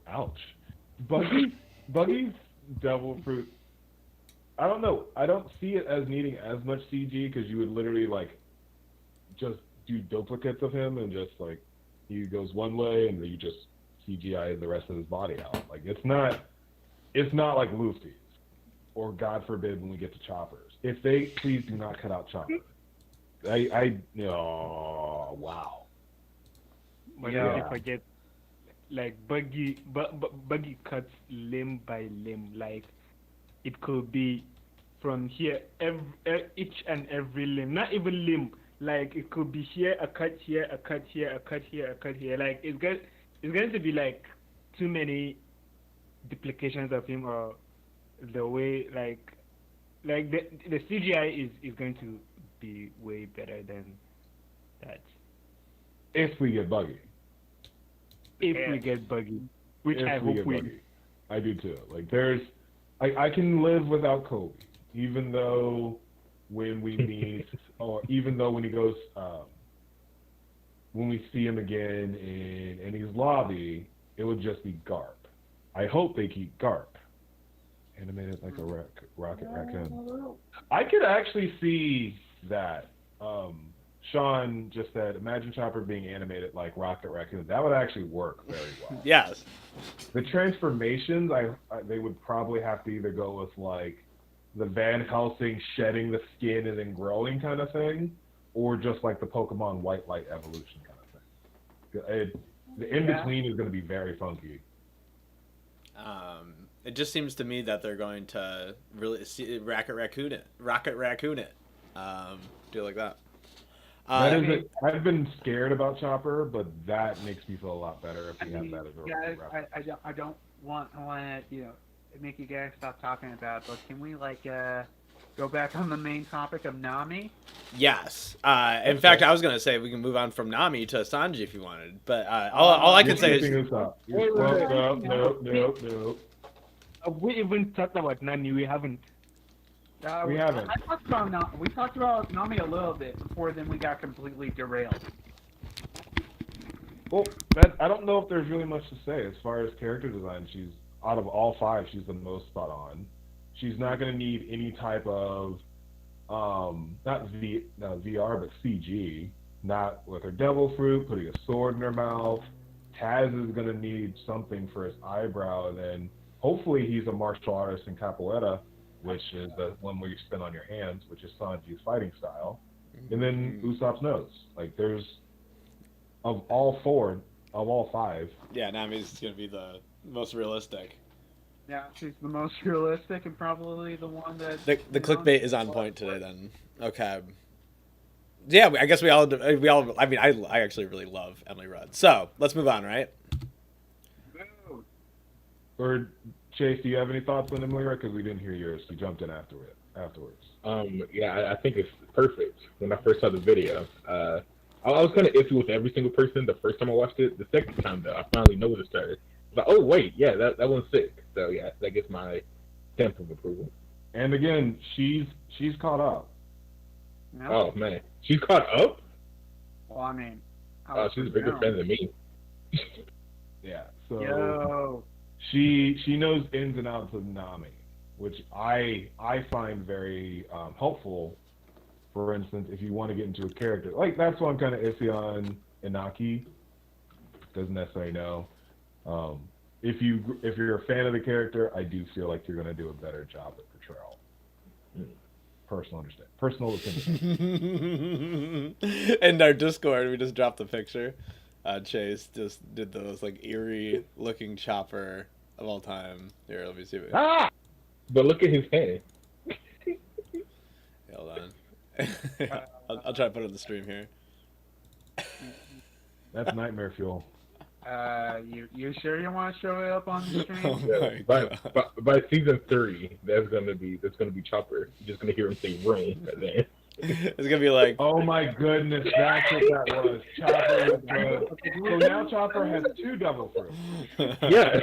Ouch. Buggy's Devil Fruit. I don't know. I don't see it as needing as much CG because you would literally like just do duplicates of him and just like he goes one way and then you just CGI the rest of his body out. Like it's not like Luffy's or God forbid when we get to Choppers. If they please do not cut out Chopper. Wow. But don't forget, like Buggy cuts limb by limb. Like it could be from here, each and every limb, not even limb. Like it could be here, a cut here, a cut here, a cut here, a cut here. Like it's going to be like too many duplications of him, or the way like the CGI is going to be way better than that. If we get Buggy. If we get Buggy, which I hope we do. I do too. Like I can live without Kobe, even though when we meet, or even though when he goes, when we see him again in Annie's lobby, it would just be Garp. I hope they keep Garp animated like a rocket raccoon. I could actually see that. Sean just said, imagine Chopper being animated like Rocket Raccoon. That would actually work very well. Yes. The transformations, they would probably have to either go with like the Van Helsing shedding the skin and then growing kind of thing, or just like the Pokemon White Light evolution kind of thing. The in-between is going to be very funky. It just seems to me that they're going to really Rocket Raccoon it. Do it like that. I've been scared about Chopper, but that makes me feel a lot better if we have that as a guys, I don't want to make you guys stop talking about it, but can we go back on the main topic of Nami? Yes. In fact, I was going to say we can move on from Nami to Sanji if you wanted, but all I can say is... No. We even talked about Nami. We haven't. We haven't. We talked about Nami a little bit before, then we got completely derailed. Well, I don't know if there's really much to say as far as character design. She's out of all five, she's the most spot on. She's not going to need any type of not VR but CG. Not with her devil fruit, putting a sword in her mouth. Taz is going to need something for his eyebrow, and then hopefully he's a martial artist in capoeira, which is the one where you spin on your hands, which is Sanji's fighting style. And then Usopp's nose. Like, there's, of all five. Yeah, Nami's going to be the most realistic. Yeah, she's the most realistic and probably the one that... The clickbait is on point today, then. Okay. Yeah, I guess we all, I mean, I actually really love Emily Rudd. So, let's move on, right? Or... Chase, do you have any thoughts on Emily Rudd? Because we didn't hear yours. You jumped in afterwards. Yeah, I think it's perfect. When I first saw the video, I was kind of iffy with every single person the first time I watched it. The second time, though, I finally noticed her. I was like, oh, wait, yeah, that one's sick. So, yeah, that gets my stamp of approval. And again, she's caught up. No. Oh, man. She's caught up? Well, I mean... she's a bigger fan than me. Yeah, so... Yo... She knows ins and outs of Nami, which I find very helpful. For instance, if you want to get into a character, like that's why I'm kind of iffy on Inaki. Doesn't necessarily know. If you're a fan of the character, I do feel like you're going to do a better job at portrayal. Personal opinion. In our Discord, we just dropped the picture. Chase just did those like eerie looking Chopper of all time. Here, let me see it. But look at his hand. Hold on. I'll try to put it on the stream here. That's nightmare fuel. You sure you want to show it up on the stream? Oh by season 3, that's gonna be Chopper. You're just gonna hear him say "room" at the end. It's gonna be like, oh my goodness, that's what that was. Chopper was good. So now Chopper has 2 double fruits. Yeah.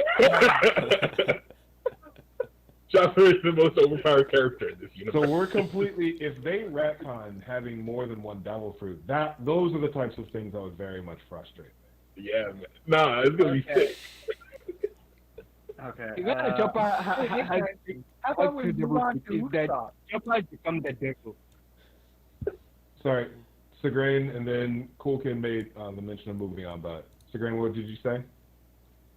Chopper is the most overpowered character in this universe. So we're completely, if they retcon having more than 1 devil fruit, those are the types of things that would very much frustrate me. Yeah, man. Nah, it's gonna be sick. Okay. Chopper how about we move on to Usopp? Chopper has become the devil. Sorry, Segrain, and then QUEEEEN made the mention of moving on, but Segrain, what did you say?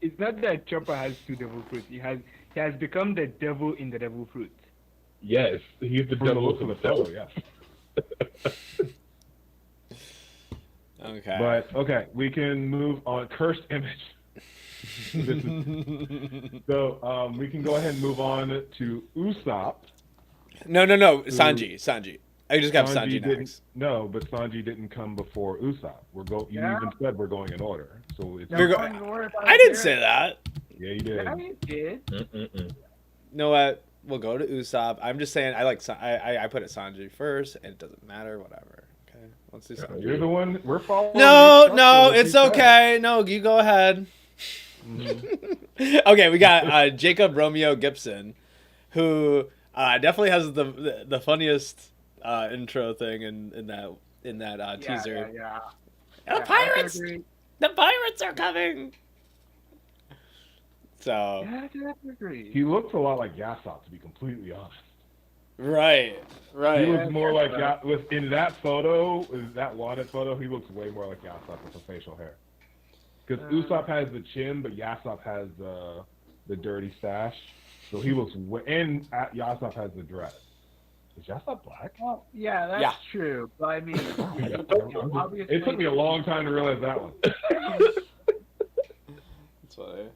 It's not that Chopper has 2 devil fruits. He has become the devil in the devil fruit. Yes, he's the devil for the photo, yes. Okay. But okay, we can move on. Cursed image. So we can go ahead and move on to Usopp. No. Sanji. I just got Sanji next. No, but Sanji didn't come before Usopp. You even said we're going in order. So it's I didn't say that. Yeah, you did. Yeah, you did. You know what? We'll go to Usopp. I'm just saying I put it Sanji first, and it doesn't matter. Whatever. Okay, let's do Sanji. You're the one. We're following. No, it's okay. No, you go ahead. Mm-hmm. Okay, we got Jacob Romeo Gibson, who definitely has the funniest intro thing in that teaser. Yeah. The pirates! The pirates are coming! So Yeah, I agree. He looks a lot like Yasop, to be completely honest. Right. He looks more like in that photo, that wanted photo. He looks way more like Yasop with the facial hair. Because Usopp has the chin, but Yasop has the dirty stash. So he looks and Yasop has the dress. Is Yasop black? Well, yeah, that's true. But I mean, obviously, it took me a long time to realize that one. That's funny.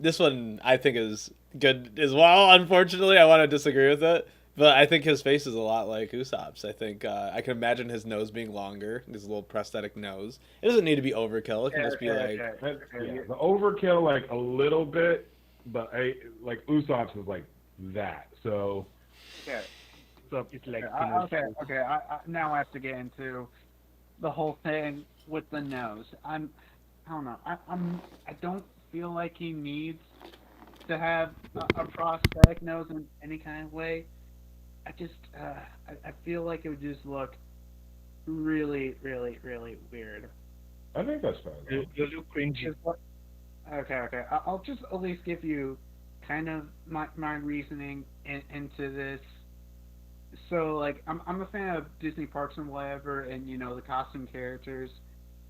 This one I think is good as well. Unfortunately, I want to disagree with it, but I think his face is a lot like Usopp's. I think I can imagine his nose being longer, his little prosthetic nose. It doesn't need to be overkill. It can just be like the overkill, like a little bit, but like Usopp's is like that. So yeah. So it's like okay. I now have to get into the whole thing with the nose. I don't know. I don't feel like he needs to have a prosthetic nose in any kind of way. I just I feel like it would just look really, really, really weird. I think that's fair. You look cringy. Okay. I'll just at least give you kind of my reasoning into this. So like I'm a fan of Disney parks and whatever, and the costume characters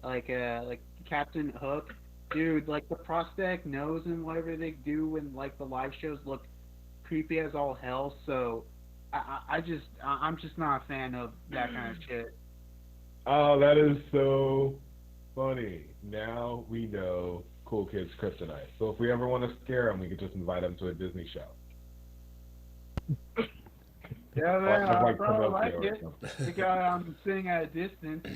like Captain Hook, dude. Like the prosthetic nose and whatever they do in like the live shows look creepy as all hell. So I'm just not a fan of that kind of shit. Oh, that is so funny. Now we know Cool Kid's kryptonite. So if we ever want to scare him, we could just invite him to a Disney show. Yeah, man, I probably like or it. Because I'm sitting at a distance.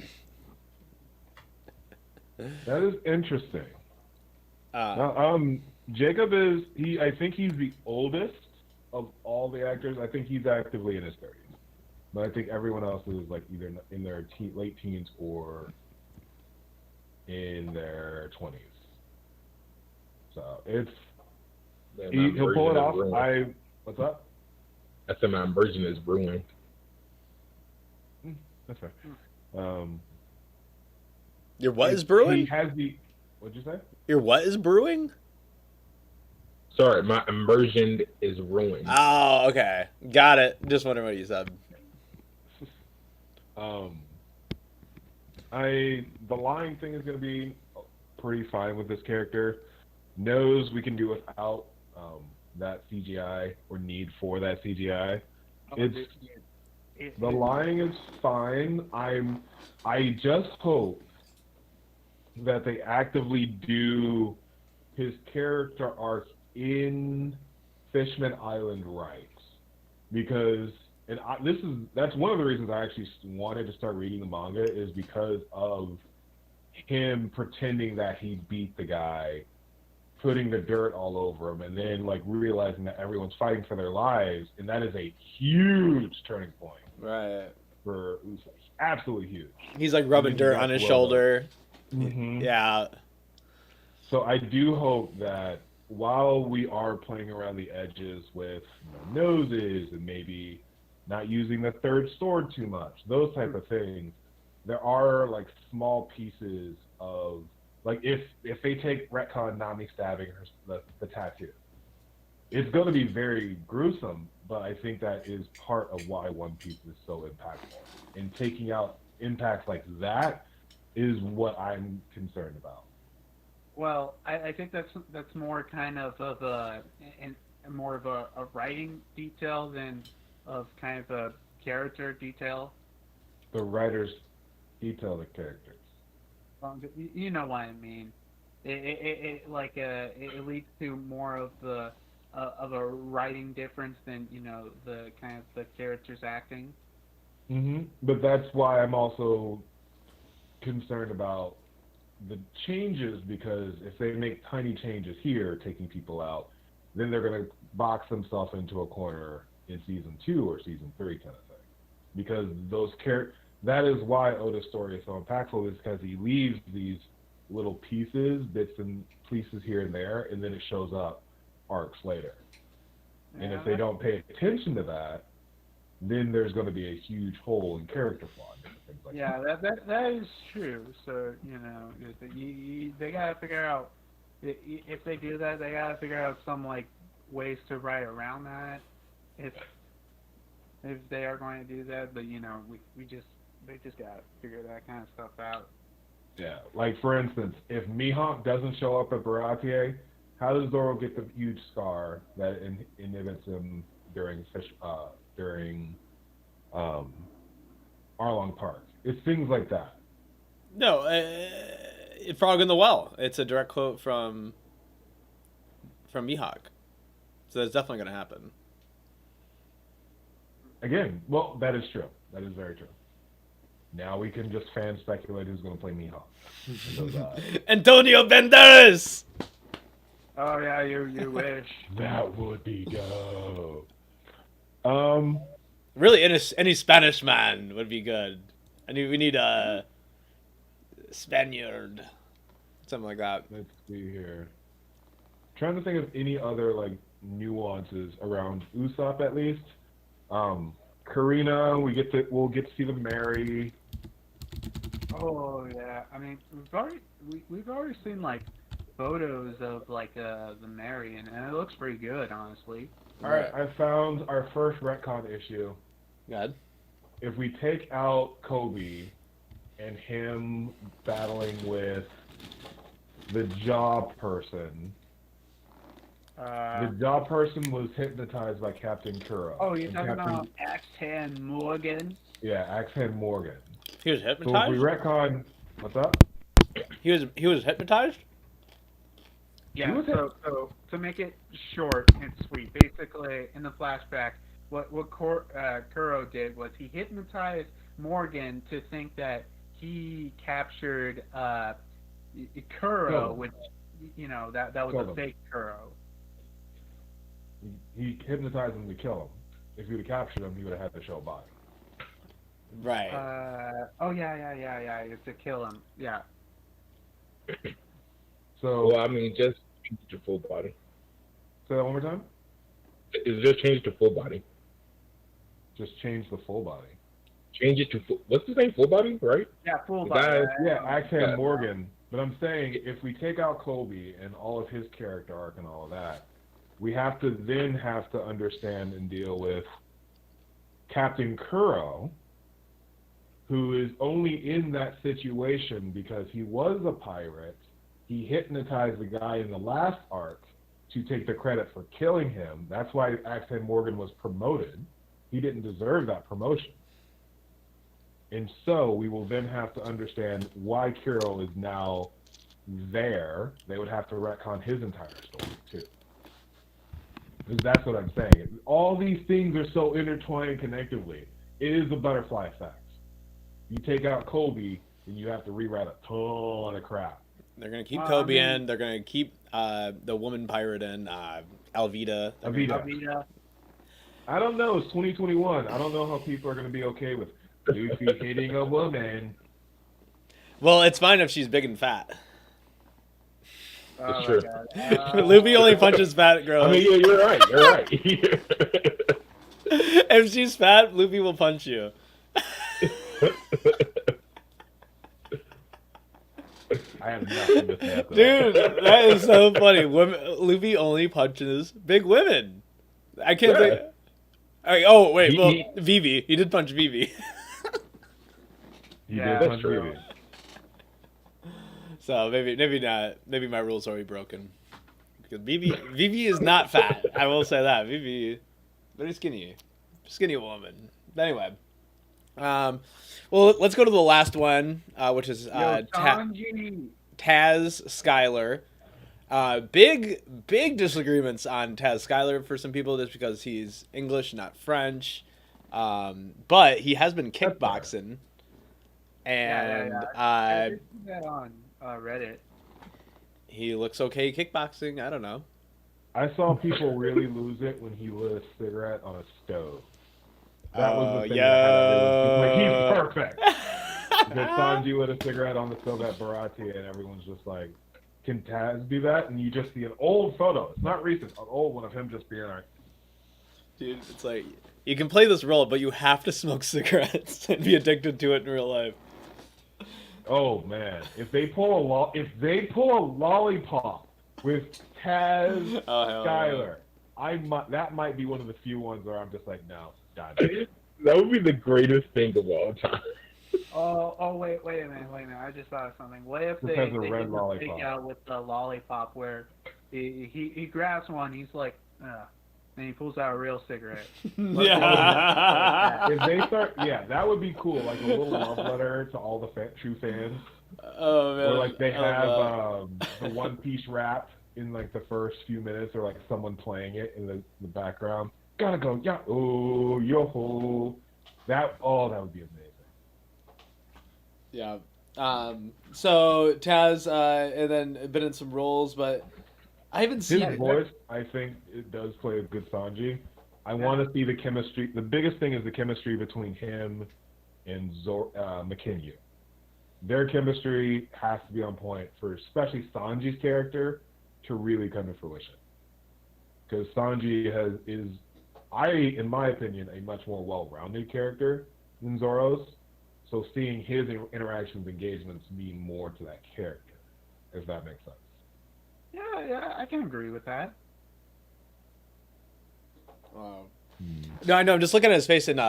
That is interesting. Jacob is I think he's the oldest of all the actors. I think he's actively in his 30s. But I think everyone else is like either in their late teens or in their 20s. So he'll pull it off. What's up? I said my version is brewing. That's fair. Your what is brewing? He has what'd you say? Your what is brewing? Sorry, my immersion is ruined. Oh, okay. Got it. Just wondering what you said. The lying thing is going to be pretty fine with this character. Knows we can do without that CGI or need for that CGI. The lying is fine. I just hope that they actively do his character arc in Fishman Island right, because that's one of the reasons I actually wanted to start reading the manga, is because of him pretending that he beat the guy, putting the dirt all over him, and then like realizing that everyone's fighting for their lives, and that is a huge turning point. Right. For Usopp. Absolutely huge. He's like rubbing dirt on his shoulder. Mm-hmm. Yeah. So I do hope that while we are playing around the edges with noses and maybe not using the third sword too much, those type of things, there are like small pieces of, like if they take retcon Nami stabbing the tattoo, it's going to be very gruesome, but I think that is part of why One Piece is so impactful. And taking out impacts like that is what I'm concerned about. Well, I think that's more kind of a more of a writing detail than of kind of a character detail. The writers detail the characters. You know what I mean. It leads to more of a writing difference than the kind of the characters acting. But that's why I'm also concerned about the changes, because if they make tiny changes here, taking people out, then they're going to box themselves into a corner in season 2 or season 3 kind of thing. Because that is why Oda's story is so impactful, is because he leaves these little pieces, bits and pieces here and there, and then it shows up arcs later. Yeah. And if they don't pay attention to that, then there's going to be a huge hole in character flaw. Like that is true. So they gotta figure out if they do that. They gotta figure out some ways to write around that. If they are going to do that, but they just gotta figure that kind of stuff out. Yeah, like for instance, if Mihawk doesn't show up at Baratie, how does Zoro get the huge scar that inhibits him during Arlong Park? It's things like that. No, Frog in the Well. It's a direct quote from Mihawk. So that's definitely going to happen. Again, well, that is true. That is very true. Now we can just fan speculate who's going to play Mihawk. Antonio Banderas! Oh, yeah, you wish. That would be dope. Really, any Spanish man would be good. We need a Spaniard, something like that. Let's see here. Trying to think of any other nuances around Usopp at least. Karina, we'll get to see them marry. Oh yeah, I mean we've already seen photos of the Mary, and it looks pretty good, honestly. All right, I found our first retcon issue. Good. If we take out Kobe and him battling with the job person, the job person was hypnotized by Captain Kuro. Oh, you're talking about Axe Hand Morgan? Yeah, Axe Hand Morgan. He was hypnotized? So if we retcon, what's up? He was hypnotized? Yeah, so to make it short and sweet, basically in the flashback, what Kuro did was he hypnotized Morgan to think that he captured Kuro, which that was a fake Kuro. He hypnotized him to kill him. If he would have captured him, he would have had to show a body. Right. Yeah. To kill him. Yeah. So. Well, I mean, just change it to full body. Say that one more time. It's just change it to full body. Just change the full body. Change it to what's his name? Full body, right? Yeah, full body. Axe Hand Morgan. But I'm saying if we take out Kobe and all of his character arc and all of that, we have to understand and deal with Captain Kuro, who is only in that situation because he was a pirate. He hypnotized the guy in the last arc to take the credit for killing him. That's why Axe Hand Morgan was promoted. He didn't deserve that promotion. And so we will then have to understand why Kuro is now there. They would have to retcon his entire story too. Because that's what I'm saying. All these things are so intertwined connectively. It is a butterfly effect. You take out Kobe, and you have to rewrite a ton of crap. They're going to keep Kobe in. They're going to keep the woman pirate in, Alvida. Alvida. I don't know. It's 2021. I don't know how people are going to be okay with Luffy hitting a woman. Well, it's fine if she's big and fat. It's true. Luffy only punches fat girls. I mean, yeah, you're right. You're right. If she's fat, Luffy will punch you. I have nothing to say after Dude, that. that is so funny. Luffy only punches big women. I can't think. Oh wait, well, Vivi. He did punch Vivi. He did punch true. Vivi. So maybe not. Maybe my rule's already broken. Because Vivi is not fat. I will say that. Vivi, very skinny woman. But anyway, well, let's go to the last one, which is Sanji. Taz Skyler. Big disagreements on Taz Skyler for some people, just because he's English, not French. But he has been kickboxing, and I did see that on Reddit. he looks okay kickboxing. I don't know. I saw people really lose it when he lit a cigarette on a stove. That was the thing that he's perfect. Because Sanji lit a cigarette on the stove at Baratie, and everyone's just like, can Taz do that? And you just see an old photo. It's not recent, an old one of him just being like, Dude, it's like, you can play this role, but you have to smoke cigarettes and be addicted to it in real life. oh man, if they pull a lollipop with Taz Skyler, that might be one of the few ones where I'm just like, no, done. That would be the greatest thing of all time. Wait a minute. I just thought of something. What if they has a did red the lollipop. fake out with the lollipop where he grabs one, he's like, and he pulls out a real cigarette. Yeah. If they start, that would be cool. Like a little love letter to all the true fans. Oh man. Or like they have the One Piece rap in like the first few minutes, or like someone playing it in the background. Gotta go, yeah, oh, yo ho. That would be amazing. Yeah. So Taz, and then been in some roles, but I haven't seen His voice, I think it does play a good Sanji. I want to see the chemistry. The biggest thing is the chemistry between him and Mackenyu. Their chemistry has to be on point for especially Sanji's character to really come to fruition. Because Sanji is, in my opinion, a much more well-rounded character than Zoro's. So seeing his interactions, engagements mean more to that character, if that makes sense. Yeah, I can agree with that. Wow. No, I know. I'm just looking at his face, and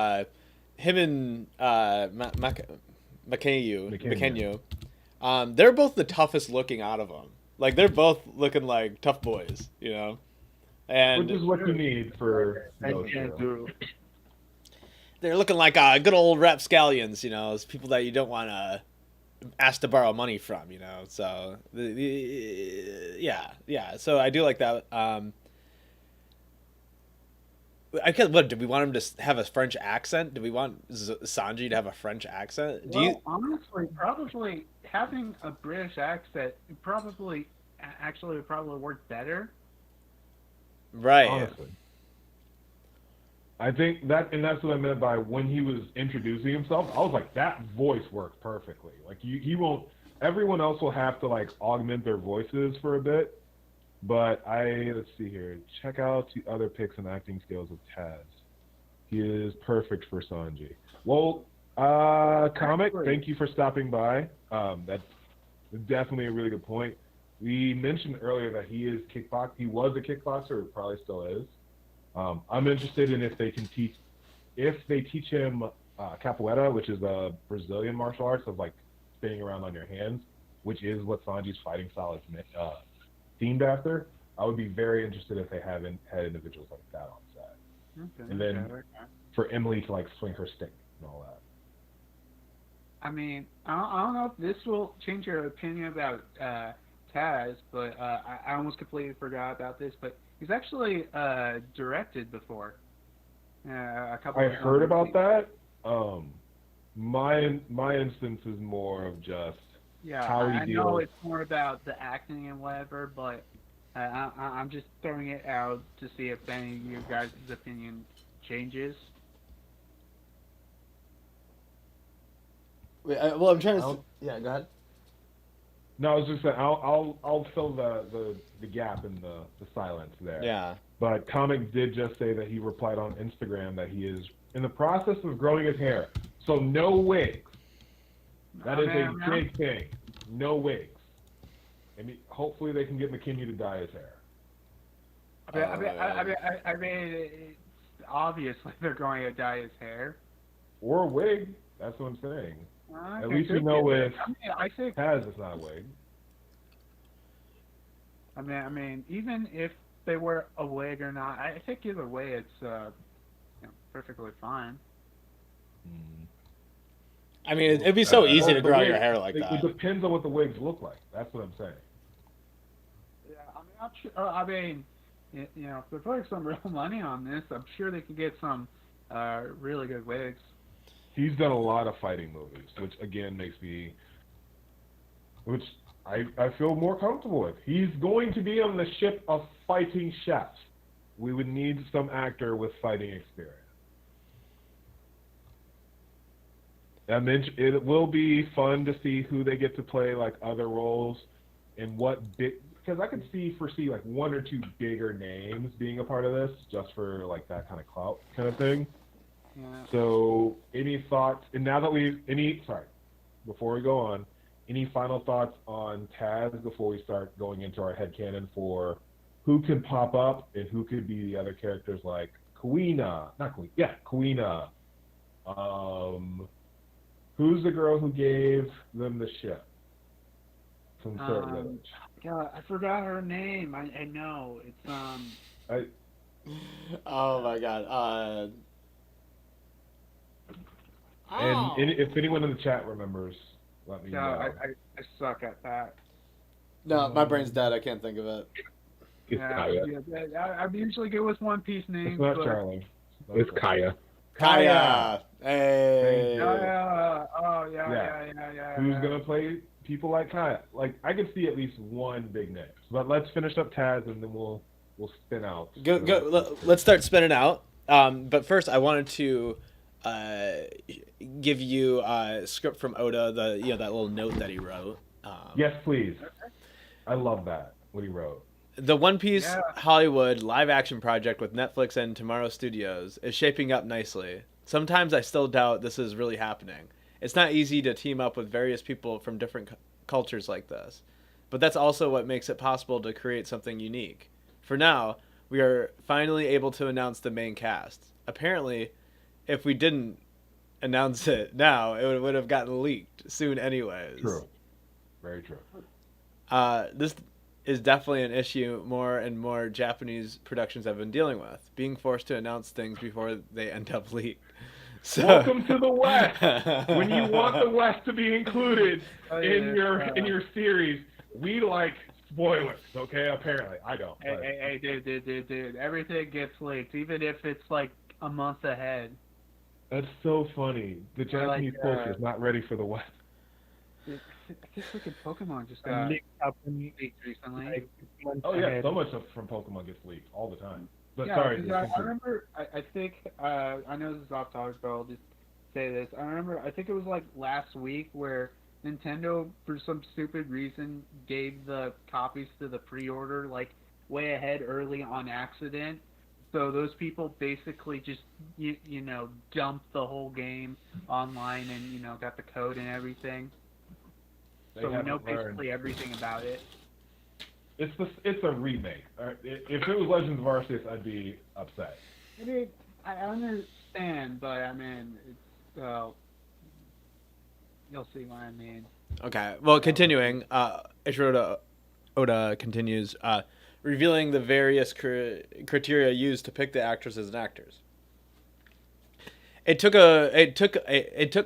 him and Mackenyu. They're both the toughest looking out of them. Like, they're both looking like tough boys, you know. And which is what you need for those shows. They're looking like good old rapscallions, you know, as people that you don't want to ask to borrow money from, you know. So yeah. So I do like that. What did we want him to have a French accent? Do we want Sanji to have a French accent? Honestly, probably having a British accent would probably work better. Right. Honestly. I think that's what I meant by when he was introducing himself. I was like, that voice works perfectly. Like he won't. Everyone else will have to like augment their voices for a bit. But let's see here. Check out the other pics and acting skills of Taz. He is perfect for Sanji. Well, Comic, thank you for stopping by. That's definitely a really good point. We mentioned earlier that he was a kickboxer, or probably still is. I'm interested in if they teach him capoeira, which is a Brazilian martial arts of like spinning around on your hands, which is what Sanji's fighting style is themed after. I would be very interested if they had individuals like that on set. Okay, and then for Emily to like swing her stick and all that. I mean, I don't know if this will change your opinion about Taz, but I almost completely forgot about this, but he's actually directed before. A couple. I heard about that. My instance is more of just how he deals. I know it's more about the acting and whatever, but I'm just throwing it out to see if any of your guys' opinion changes. Wait, well, I'm trying to. Yeah, go ahead. No, I was just saying I'll fill the gap in the silence there. Yeah. But Comic did just say that he replied on Instagram that he is in the process of growing his hair. So no wigs. That is a big thing. No wigs. And hopefully they can get Mackenyu to dye his hair. I mean, it's obviously they're going to dye his hair. Or a wig. That's what I'm saying. At Okay, least we know with I think Taz it's not a wig. I mean, even if they wear a wig or not, I think either way it's perfectly fine. I mean, it'd be so easy to grow your hair like it, that. It depends on what the wigs look like. That's what I'm saying. Yeah, I mean, I'm sure. I mean, if they're putting some real money on this, I'm sure they could get some really good wigs. He's done a lot of fighting movies, which again makes me, which I feel more comfortable with. He's going to be on the ship of fighting chefs. We would need some actor with fighting experience. And then it will be fun to see who they get to play like other roles and what big, because I could foresee like one or two bigger names being a part of this just for like that kind of clout kind of thing. Yeah. So any thoughts, and now that before we go on, any final thoughts on Taz before we start going into our headcanon for who could pop up and who could be the other characters like Kuina? Who's the girl who gave them the ship from Third Village? God, I forgot her name. I know. It's Oh my god. And if anyone in the chat remembers, let me know. I suck at that. No, my brain's dead. I can't think of it. It's Kaya. I'm usually good with One Piece names. It's not Charlie. It's Kaya. Kaya. Hey. Yeah. Who's gonna play people like Kaya? Like I could see at least one big name. But let's finish up Taz and then we'll spin out. Go. Let's start spinning out. But first, I wanted to give you a script from Oda. That little note that he wrote. Yes, please. I love that. What he wrote. The One Piece Hollywood live-action project with Netflix and Tomorrow Studios is shaping up nicely. Sometimes I still doubt this is really happening. It's not easy to team up with various people from different cultures like this. But that's also what makes it possible to create something unique. For now, we are finally able to announce the main cast. Apparently, if we didn't announce it now, it would have gotten leaked soon anyways. True. Very true. This is definitely an issue more and more Japanese productions have been dealing with, being forced to announce things before they end up leaked. So, welcome to the West. When you want the West to be included in your series, we like spoilers, okay? Apparently, I don't. Hey, dude, everything gets leaked, even if it's like a month ahead. That's so funny. The Japanese culture is not ready for the West. I guess freaking Pokemon just got leaked recently. Like, oh yeah, so much from Pokemon gets leaked all the time. But yeah, sorry. I remember. I think I know this is off topic, but I'll just say this. I think it was like last week where Nintendo, for some stupid reason, gave the copies to the pre-order like way ahead early on accident. So those people basically just dumped the whole game online and got the code and everything. So we know basically everything about it. It's a remake. If it was Legends of Arceus, I'd be upset. I mean, I understand, but I mean, you'll see what I mean. Okay. Well, continuing, Oda continues, revealing the various criteria used to pick the actresses and actors. It took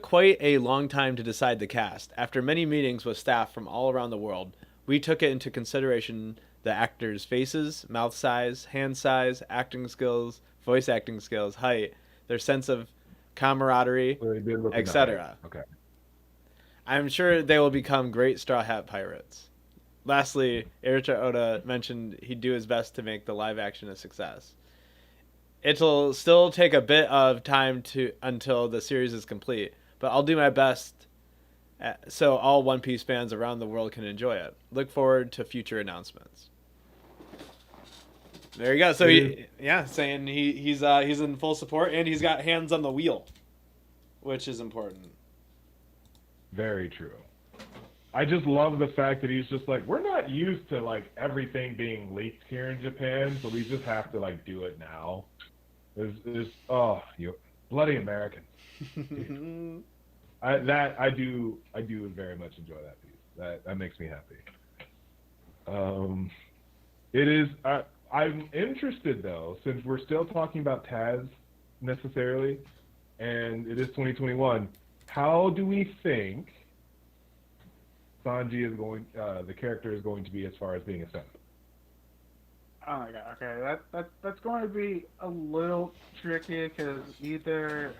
quite a long time to decide the cast. After many meetings with staff from all around the world, we took into consideration the actors' faces, mouth size, hand size, acting skills, voice acting skills, height, their sense of camaraderie, etc. Okay. I'm sure they will become great Straw Hat Pirates. Lastly, Eiichiro Oda mentioned he'd do his best to make the live action a success. It'll still take a bit of time until the series is complete, but I'll do my best so all One Piece fans around the world can enjoy it. Look forward to future announcements. There you go. So saying he's in full support and he's got hands on the wheel, which is important. Very true. I just love the fact that he's just like, we're not used to like everything being leaked here in Japan, so we just have to like do it now. There's oh, you bloody Americans. I do very much enjoy that piece. That makes me happy. It is. I'm interested though, since we're still talking about Taz necessarily, and it is 2021. How do we think Sanji is going? The character is going to be as far as being a son. Oh my god. Okay, that's going to be a little tricky because either.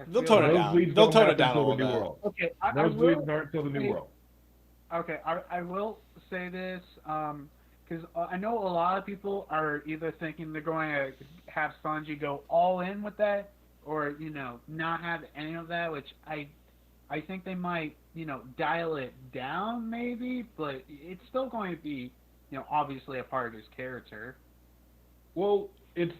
They'll tone it down. They'll tone it down a little bit. Okay, Nosebleeds aren't till the new world. Okay, I will say this because I know a lot of people are either thinking they're going to have Sanji go all in with that, or not have any of that. Which I think they might dial it down maybe, but it's still going to be obviously a part of his character. Well, it's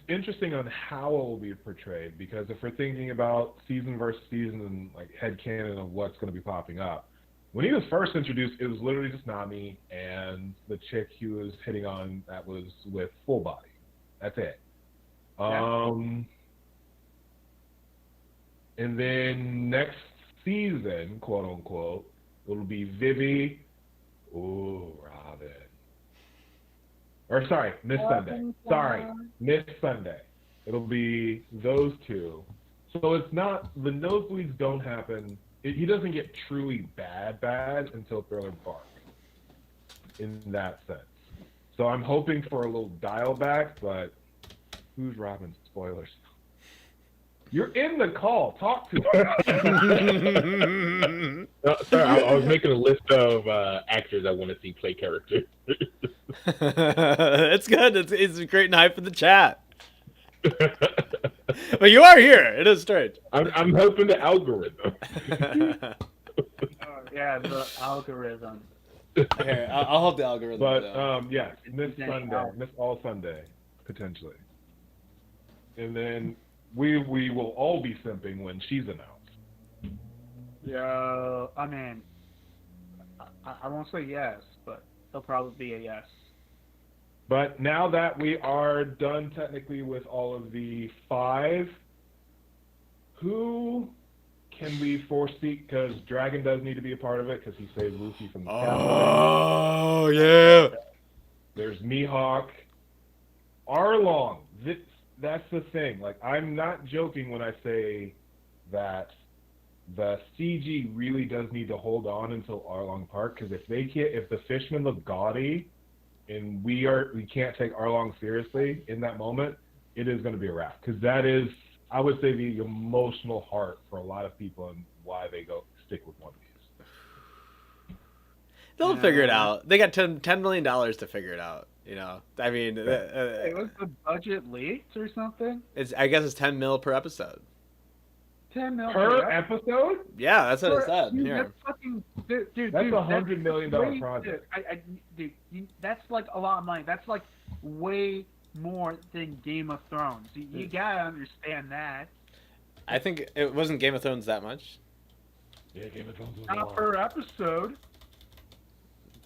interesting on how it will be portrayed, because if we're thinking about season versus season and like headcanon of what's going to be popping up, when he was first introduced, it was literally just Nami and the chick he was hitting on that was with full body. That's it. Yeah. And then next season, quote unquote, it'll be Vivi, ooh, Robin. Or sorry, Miss Sunday. Sorry, Miss Sunday. It'll be those two. So it's not, the nosebleeds don't happen. He doesn't get truly bad until Thriller Bark. In that sense. So I'm hoping for a little dial back, but who's Robin? Spoilers. You're in the call. Talk to us. Sorry, I was making a list of actors I want to see play characters. It's good. It's great and hype in the chat. But you are here. It is strange. I'm helping the algorithm. Yeah, the algorithm. Okay, I'll help the algorithm. But yes, Miss Sunday, Miss All Sunday, potentially. And then we will all be simping when she's announced. Yeah, I mean, I won't say yes, but it'll probably be a yes. But now that we are done technically with all of the 5, who can we foresee? Because Dragon does need to be a part of it because he saved Luffy from the captain. Oh, yeah. There's Mihawk. Arlong. That's the thing. Like, I'm not joking when I say that the CG really does need to hold on until Arlong Park, because if the fishmen look gaudy and we can't take Arlong seriously in that moment, it is going to be a wrap. Because that is, I would say, the emotional heart for a lot of people and why they stick with One Piece. They'll figure it out. They got $10 million to figure it out. I mean, was the budget leaked or something? I guess it's 10 mil per episode. 10 mil per episode? Yeah, that's what it said. Dude, that's fucking, dude, that's $100 million project. Dude, that's like a lot of money. That's like way more than Game of Thrones. You gotta understand that. I think it wasn't Game of Thrones that much. Yeah, Game of Thrones was not per episode.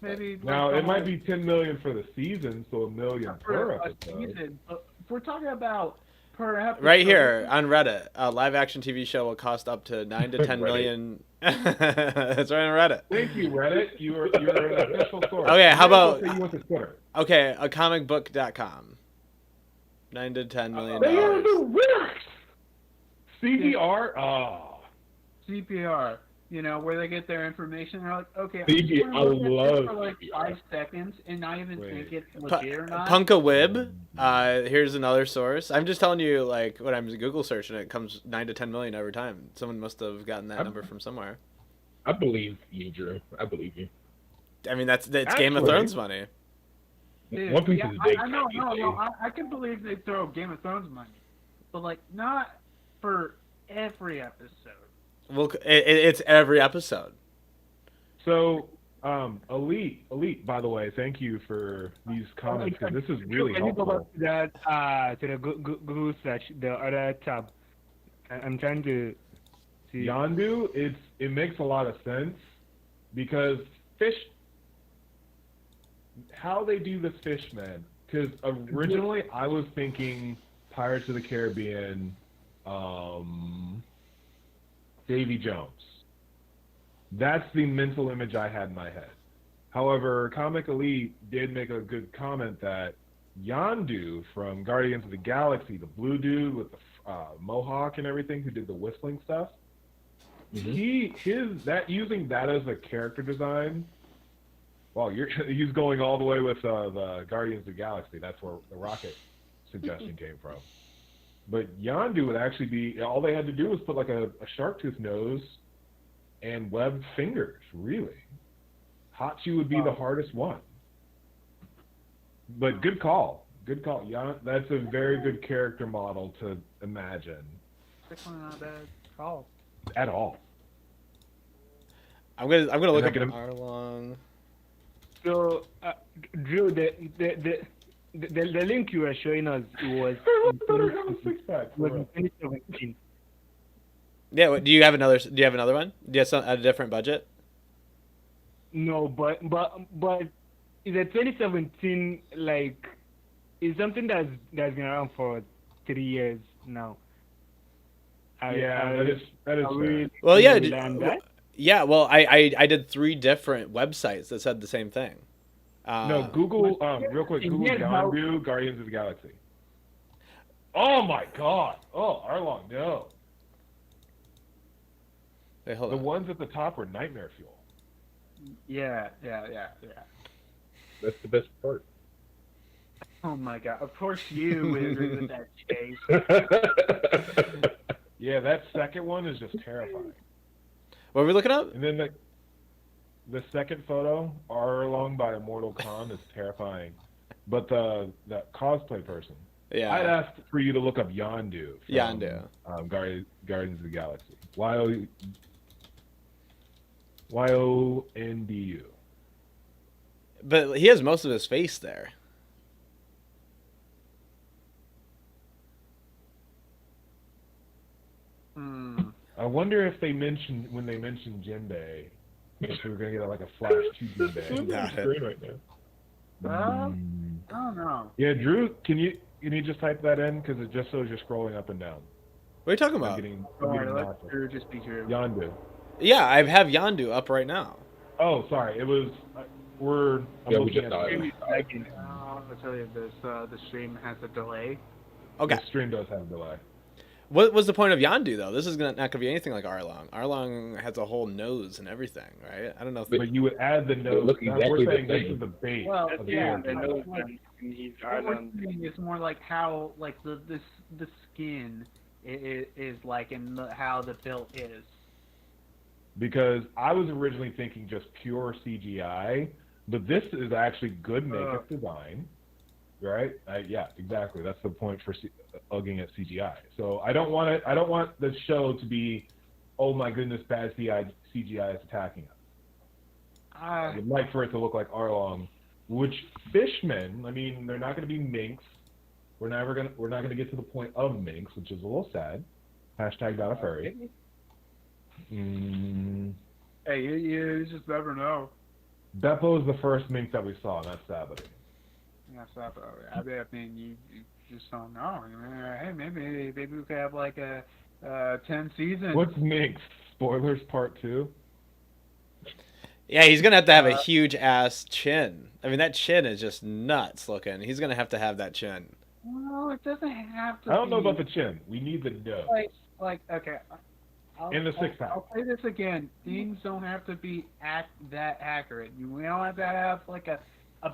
Maybe now it might be 10 million for the season, so $1 million per episode. Season. But if we're talking about per episode, right here on Reddit, a live-action TV show will cost up to 9 to 10 million. That's right on Reddit. Thank you, Reddit. You're an official source. Okay, how about? You went to Twitter. Okay, a comicbook.com. 9 to 10 million. They are the worst. CPR. Oh. CPR. Where they get their information. They're like, okay, I love for like 5 seconds and not even think it's legit or not. Punkawib. Here's another source. I'm just telling you, like, when I'm Google searching, it comes 9 to 10 million every time. Someone must have gotten that number from somewhere. I believe you, Drew. I believe you. I mean, that's Game of Thrones money. Dude, One Piece is big. I can believe they throw Game of Thrones money, but like not for every episode. Well, it's every episode. So, Elite, by the way, thank you for these comments, because this is really helpful. Can you go back to that, to the Google search, the other tab? I'm trying to see. Yondu, it makes a lot of sense because how they do this fish, man. Because originally I was thinking Pirates of the Caribbean, Davy Jones. That's the mental image I had in my head. However, Comic Elite did make a good comment that Yondu from Guardians of the Galaxy, the blue dude with the mohawk and everything, who did the whistling stuff, using that as a character design. Well, he's going all the way with the Guardians of the Galaxy. That's where the rocket suggestion came from. But Yondu would actually be, all they had to do was put like a shark tooth nose and webbed fingers, really. Hachi would be the hardest one. But good call. Good call. That's a very good character model to imagine. Definitely not a bad call. At all. I'm gonna look up Arlong. So, Drew, the link you were showing us was in 2017. Yeah. Do you have another one? Do you have a different budget? No, but is the 2017 like is something that's been around for 3 years now? That is fair. Well, yeah. Yeah, well, I did 3 different websites that said the same thing. No, Google, real quick, Google Yondu, Guardians of the Galaxy. Oh my god! Oh, Arlong, no. Wait, hold the on. ones at the top were nightmare fuel. Yeah. That's the best part. Oh my god! Of course you would agree with that, Chase. Yeah, that second one is just terrifying. What are we looking up? And then the second photo, Arlong by Immortal Khan, is terrifying. But that cosplay person, Yeah. I'd ask for you to look up Yondu. Yondu. Guardians of the Galaxy. YONDU. But he has most of his face there. I wonder if when they mentioned Jinbei, if we were gonna get like a flash to Jinbei. Right now. I don't know. Yeah, Drew, can you just type that in, because it just shows you're scrolling up and down. What are you talking about? I'm getting Let Drew just be Drew. Yondu. Yeah, I have Yondu up right now. Oh, sorry. It was we just saw it. I'll tell you this: the stream has a delay. Okay. The stream does have a delay. What was the point of Yondu though? This is not gonna be anything like Arlong. Arlong has a whole nose and everything, right? I don't know if. But you would add the nose. Look exactly we're saying the this same. is the base. Well, of the yeah, character. It's more like how like the skin is like, and how the build is. Because I was originally thinking just pure CGI, but this is actually good makeup design, right? Yeah, exactly. That's the point for looking at CGI. So I don't want the show to be, oh my goodness, bad CGI is attacking us. I would like for it to look like Arlong, which fishmen. I mean, they're not going to be minks. We're not going to get to the point of minks, which is a little sad. Hashtag not a furry. Hey, you just never know. Beppo is the first mink that we saw, and that's Sabbath. That's not. I mean, you just don't know. Hey, maybe we could have like a 10 seasons. What's minks? Spoilers part 2. Yeah, he's gonna have to have a huge ass chin. I mean, that chin is just nuts looking. He's gonna have to have that chin. Well, it doesn't have to. I don't know about the chin. We need the nose. Like okay. In the six-pack. I'll say this again. Things don't have to be that accurate. We don't have to have like a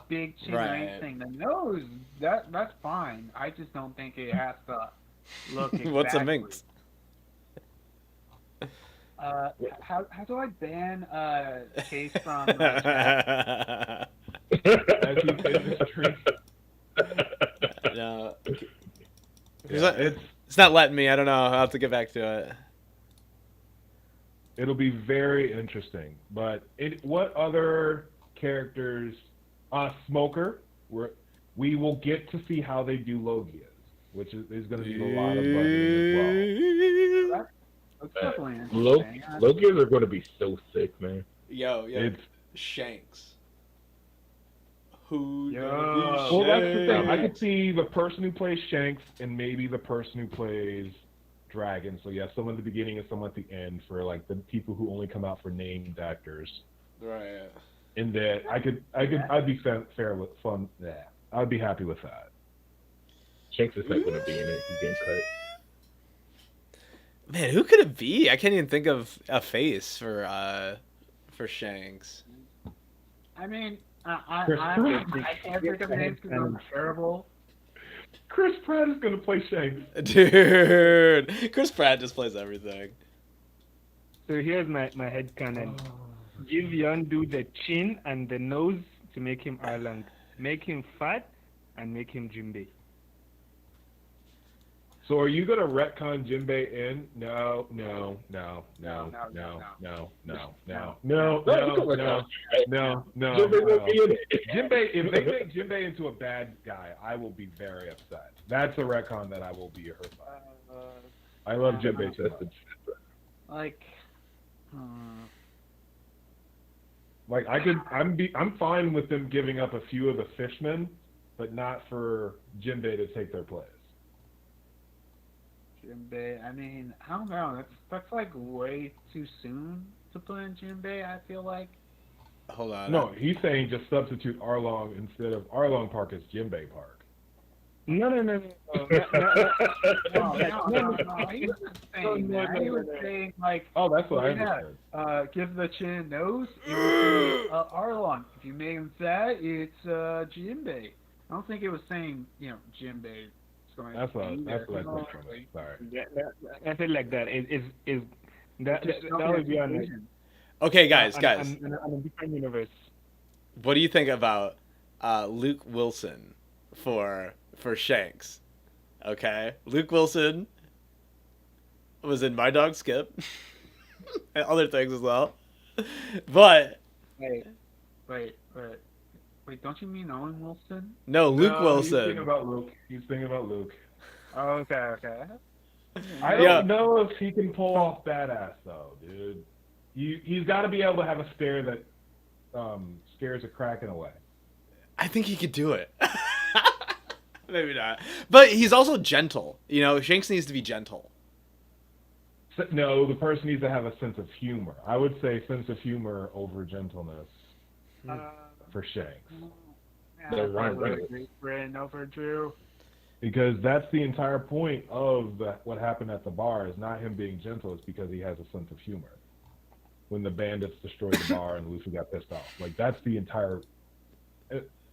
big chin or anything. The nose, that's fine. I just don't think it has to look exactly. What's a minx? How do I ban Chase from As he plays the stream. No. Yeah, It's not letting me. I don't know. I'll have to get back to it. It'll be very interesting. But what other characters? Smoker. We will get to see how they do Logias, which is going to be a lot of budgeting as well. That's definitely Loki's interesting. are going to be so sick, man. Yo, It's Shanks. Who? Yo. well, that's the thing. I could see the person who plays Shanks and maybe the person who plays Dragon. So yeah, someone at the beginning and someone at the end for like the people who only come out for named actors. Right. In that, I'd be fair with fun. Yeah, I'd be happy with that. Shanks is not going to be in it. He's getting cut. Man, who could it be? I can't even think of a face for Shanks. I mean, I Chris can't think of names because I'm terrible. Chris Pratt is going to play Shanks. Dude, Chris Pratt just plays everything. So here's my headcanon. Give Yondu the chin and the nose to make him Arlang. Make him fat and make him Jinbei. So are you gonna retcon Jinbei in? No. Jinbei won't be in it. Jinbei, if they make Jinbei into a bad guy, I will be very upset. That's a retcon that I will be hurt by. I love Jinbei too much. Like I'm fine with them giving up a few of the fishmen, but not for Jinbei to take their place. Jinbei, I mean, I don't know. That's like way too soon to put in Jinbei, I feel like. Hold on. No, he's saying just substitute Arlong instead of Arlong Park as Jinbei Park. No. He wasn't saying that. He was saying like, oh, that's what I understood. Give the chin nose, it would be Arlong. If you made him fat, it's Jinbei. I don't think it was saying, Jinbei. That's what I was saying. Sorry. I feel like that that would be on. Okay, guys. On a different universe. What do you think about Luke Wilson for Shanks? Okay, Luke Wilson was in My Dog Skip and other things as well. But wait, don't you mean Owen Wilson? No, Luke Wilson. He's thinking about Luke. Oh, okay. I don't know if he can pull off badass though, dude. He's got to be able to have a stare that scares a Kraken away. I think he could do it. Maybe not. But he's also gentle. Shanks needs to be gentle. No, the person needs to have a sense of humor. I would say sense of humor over gentleness for Shanks. Brandon over Drew. Because that's the entire point of what happened at the bar is not him being gentle. It's because he has a sense of humor. When the bandits destroyed the bar and Luffy got pissed off. Like, that's the entire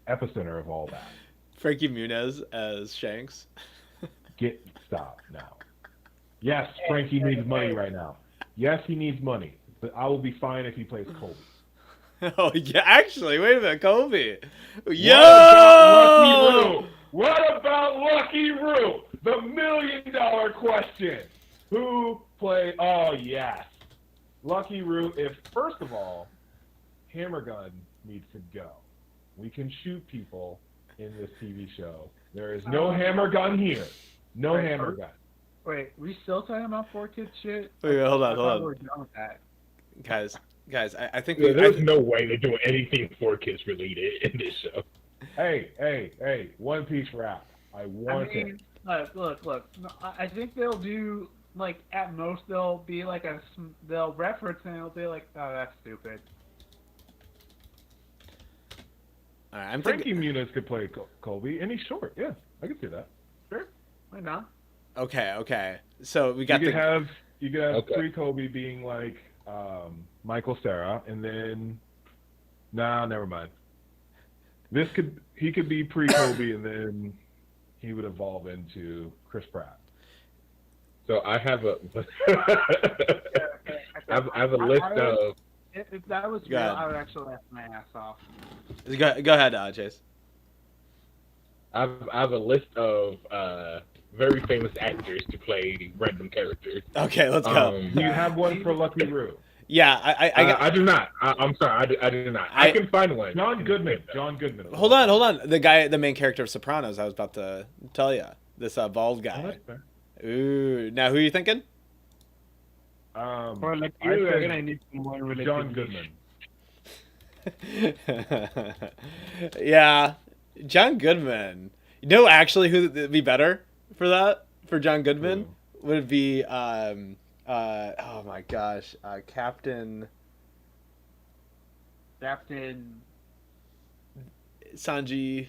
epicenter of all that. Frankie Muniz as Shanks. Stop now. Yes, Frankie needs money right now. Yes, he needs money. But I will be fine if he plays Kobe. Oh, yeah. Actually, wait a minute. Kobe. Yo! What about Lucky Roo? The $1 million question. Who play? Oh, yes. Lucky Roo, first of all, Hammer Gun needs to go. We can shoot people in this TV show. There is no Hammer Gun here. No Hammer Gun. Wait, we still talking about 4Kids shit? Wait, hold on. We're done with that. Guys, I think there's no way they're doing anything 4Kids related in this show. Hey, One Piece rap. I want it. Look. No, I think they'll do, like, at most they'll be like they'll reference and it'll be like, oh, that's stupid. Frankie Muniz could play Colby, and he's short. Yeah, I can see that. Sure, why not? Okay. So we got you could have pre-Kobe being like Michael Cera, and then never mind. He could be pre-Kobe, and then he would evolve into Chris Pratt. So I have a I have a list of. If that was real, I would actually laugh my ass off. Go ahead, Chase. I have a list of very famous actors to play random characters. Okay, let's go. Do you have one for Lucky Roo? Yeah, I do not. I'm sorry, I do not. I can find one. John Goodman. Hold on. The main character of Sopranos. I was about to tell you this bald guy. Oh, that's fair. Ooh, now who are you thinking? For Lucky I Roo, we're said gonna need someone related. John Goodman. Yeah, John Goodman. You know, actually, who would be better for that? For John Goodman would be oh my gosh, Captain Sanji.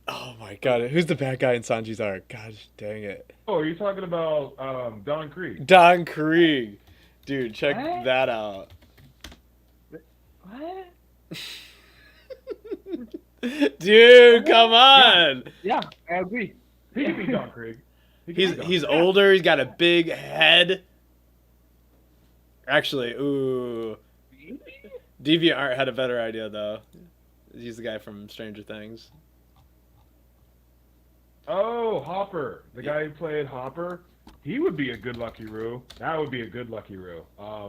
Oh my god, who's the bad guy in Sanji's arc? Gosh dang it. Oh, are you talking about Don Krieg? Don Krieg. Dude, check that out. What? Dude, come on. Yeah, I agree. He could be Don Krieg. He's older, he's got a big head. Actually, ooh. DeviantArt had a better idea though. He's the guy from Stranger Things. Oh, Hopper. The guy who played Hopper. He would be a good Lucky Roo. That would be a good Lucky Roo.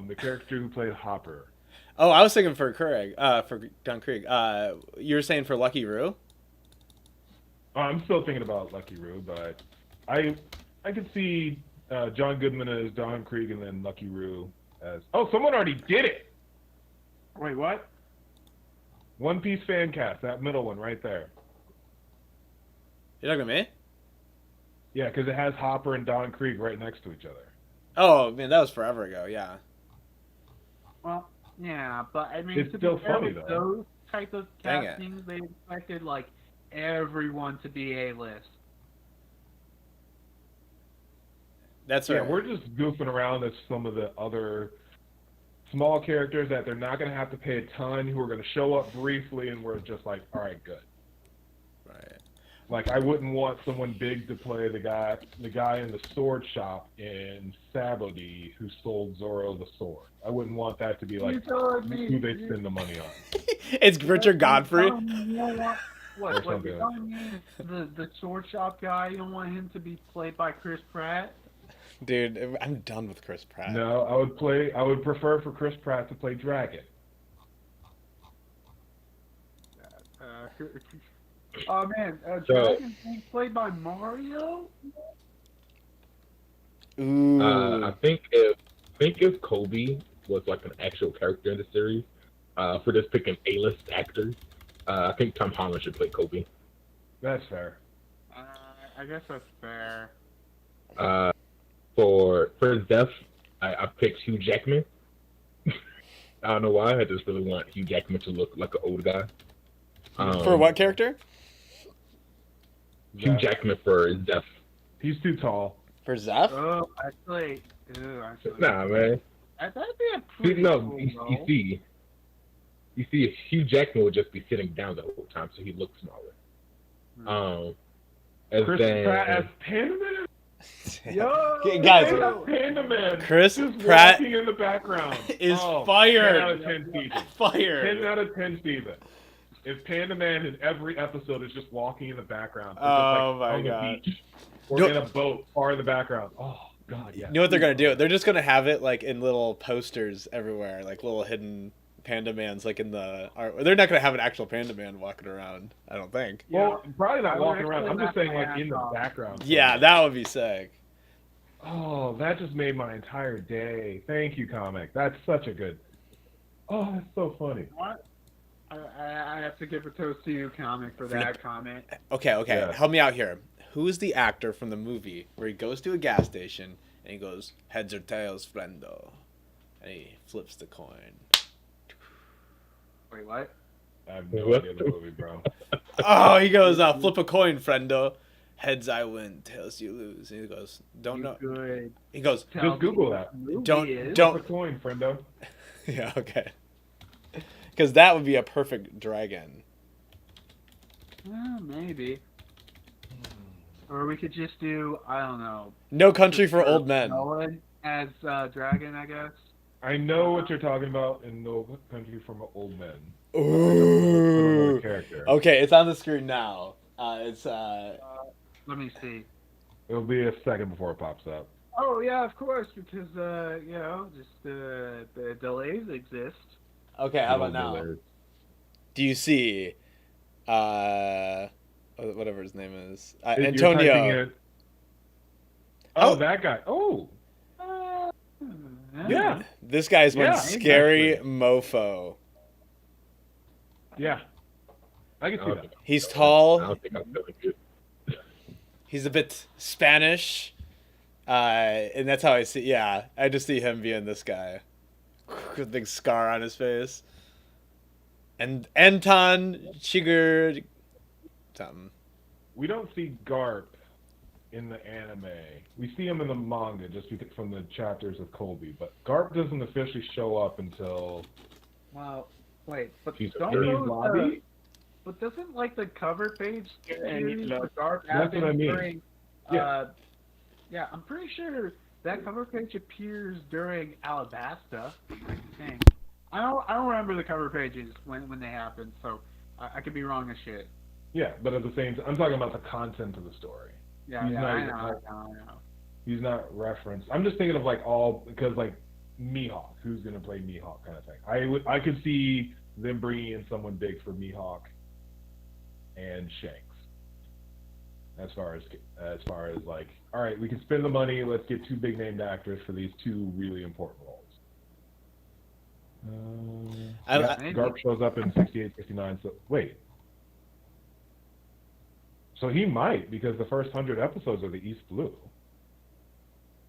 The character who played Hopper. Oh, I was thinking for Krieg, for Don Krieg. You were saying for Lucky Roo? I'm still thinking about Lucky Roo, but I could see John Goodman as Don Krieg and then Lucky Roo as... Oh, someone already did it! Wait, what? One Piece fan cast, that middle one right there. You're talking to me? Yeah, because it has Hopper and Don Krieg right next to each other. Oh, man, that was forever ago, yeah. Well, yeah, but I mean, It's still funny, though. Those type of Dang it. castings, they expected, like, everyone to be A-list. That's Yeah, right. we're just goofing around as some of the other small characters that they're not going to have to pay a ton, who are going to show up briefly, and we're just like, all right, good. Right. Like, I wouldn't want someone big to play the guy in the sword shop in Sabody who sold Zoro the sword. I wouldn't want that to be like who they spend the money on. It's Richard Godfrey. What? something You're telling me the sword shop guy? You don't want him to be played by Chris Pratt? Dude, I'm done with Chris Pratt. No, I would prefer for Chris Pratt to play Dragon. Oh man, Dragon's being played by Mario? Ooh. I think if Kobe was like an actual character in the series, for just picking A-list actors, I think Tom Holland should play Kobe. That's fair. I guess that's fair. For Zeph, I picked Hugh Jackman. I don't know why. I just really want Hugh Jackman to look like an old guy. For what character? Hugh Jackman for Zeph. He's too tall. For Zeph? Oh, actually. Nah, man. That'd be a pretty No, cool you role. see, Hugh Jackman would just be sitting down the whole time, so he looks smaller. And Chris then, Pratt as Panda Man? Yo, Guys, Panda Man. Chris just Pratt walking in the background is 10 fired. out of 10 seasons. Fired. 10 out of 10 seasons. If Panda Man in every episode is just walking in the background, or Oh just like my on the God. beach, or in a boat far in the background. Oh God, yeah. You know what they're gonna do? They're just gonna have it like in little posters everywhere, like little hidden Panda Mans, like in the art. They're not gonna have an actual Panda Man walking around. I don't think. Well, probably not I would walking around. actually I'm just laugh saying, my like in the ass off. background. Yeah, that would be sick. Oh, that just made my entire day. Thank you, comic. That's such a good. Oh, that's so funny. What? I have to give a toast to you, comic, for that comment. Okay, Yeah. help me out here. Who's the actor from the movie where he goes to a gas station and he goes, "Heads or tails, friendo," and he flips the coin? Wait, what? I have no idea the movie, bro. Oh, he goes, "Flip a coin, friendo. Heads I win, tails you lose." And he goes, "Don't know." Good. He goes, Just Google that. Don't- Flip a don't- coin, friendo. "Yeah, okay." Because that would be a perfect dragon. Maybe. Or we could just do, I don't know. No Country for Old Men. Nolan as Dragon, I guess. I know what you're talking about in No Country for Old Men. I don't know Ooh. the character. Okay, it's on the screen now. It's Let me see. It'll be a second before it pops up. Oh, yeah, of course, because, you know, just the delays exist. okay. How about now? Hilarious. Do you see, whatever his name is, You're typing Antonio? it- Oh, that guy. Oh. Yeah. This guy's one Yeah, scary exactly. mofo. Yeah. I can see that. He's I tall. don't think I'm feeling good. He's a bit Spanish. And that's how I see. Yeah, I just see him being this guy with a big scar on his face. And Anton Chigurh something. We don't see Garp in the anime. We see him in the manga just because from the chapters of Colby, but Garp doesn't officially show up until. Well, wait, but He's don't in his those, lobby. but doesn't like the cover page And use love. the Garp That's what I mean. during? Yeah. Yeah, I'm pretty sure that cover page appears during Alabasta. I think. I don't remember the cover pages when they happened, so I could be wrong as shit. Yeah, but at the same time, I'm talking about the content of the story. Yeah, He's yeah, not I even- know. He's not referenced. I'm just thinking of like all because like Mihawk, who's gonna play Mihawk kind of thing. I could see them bringing in someone big for Mihawk and Shanks. As far as like, all right, we can spend the money. Let's get two big named actors for these two really important roles. Garp shows up in 68, 69. So wait. So he might, because the first 100 episodes are the East Blue.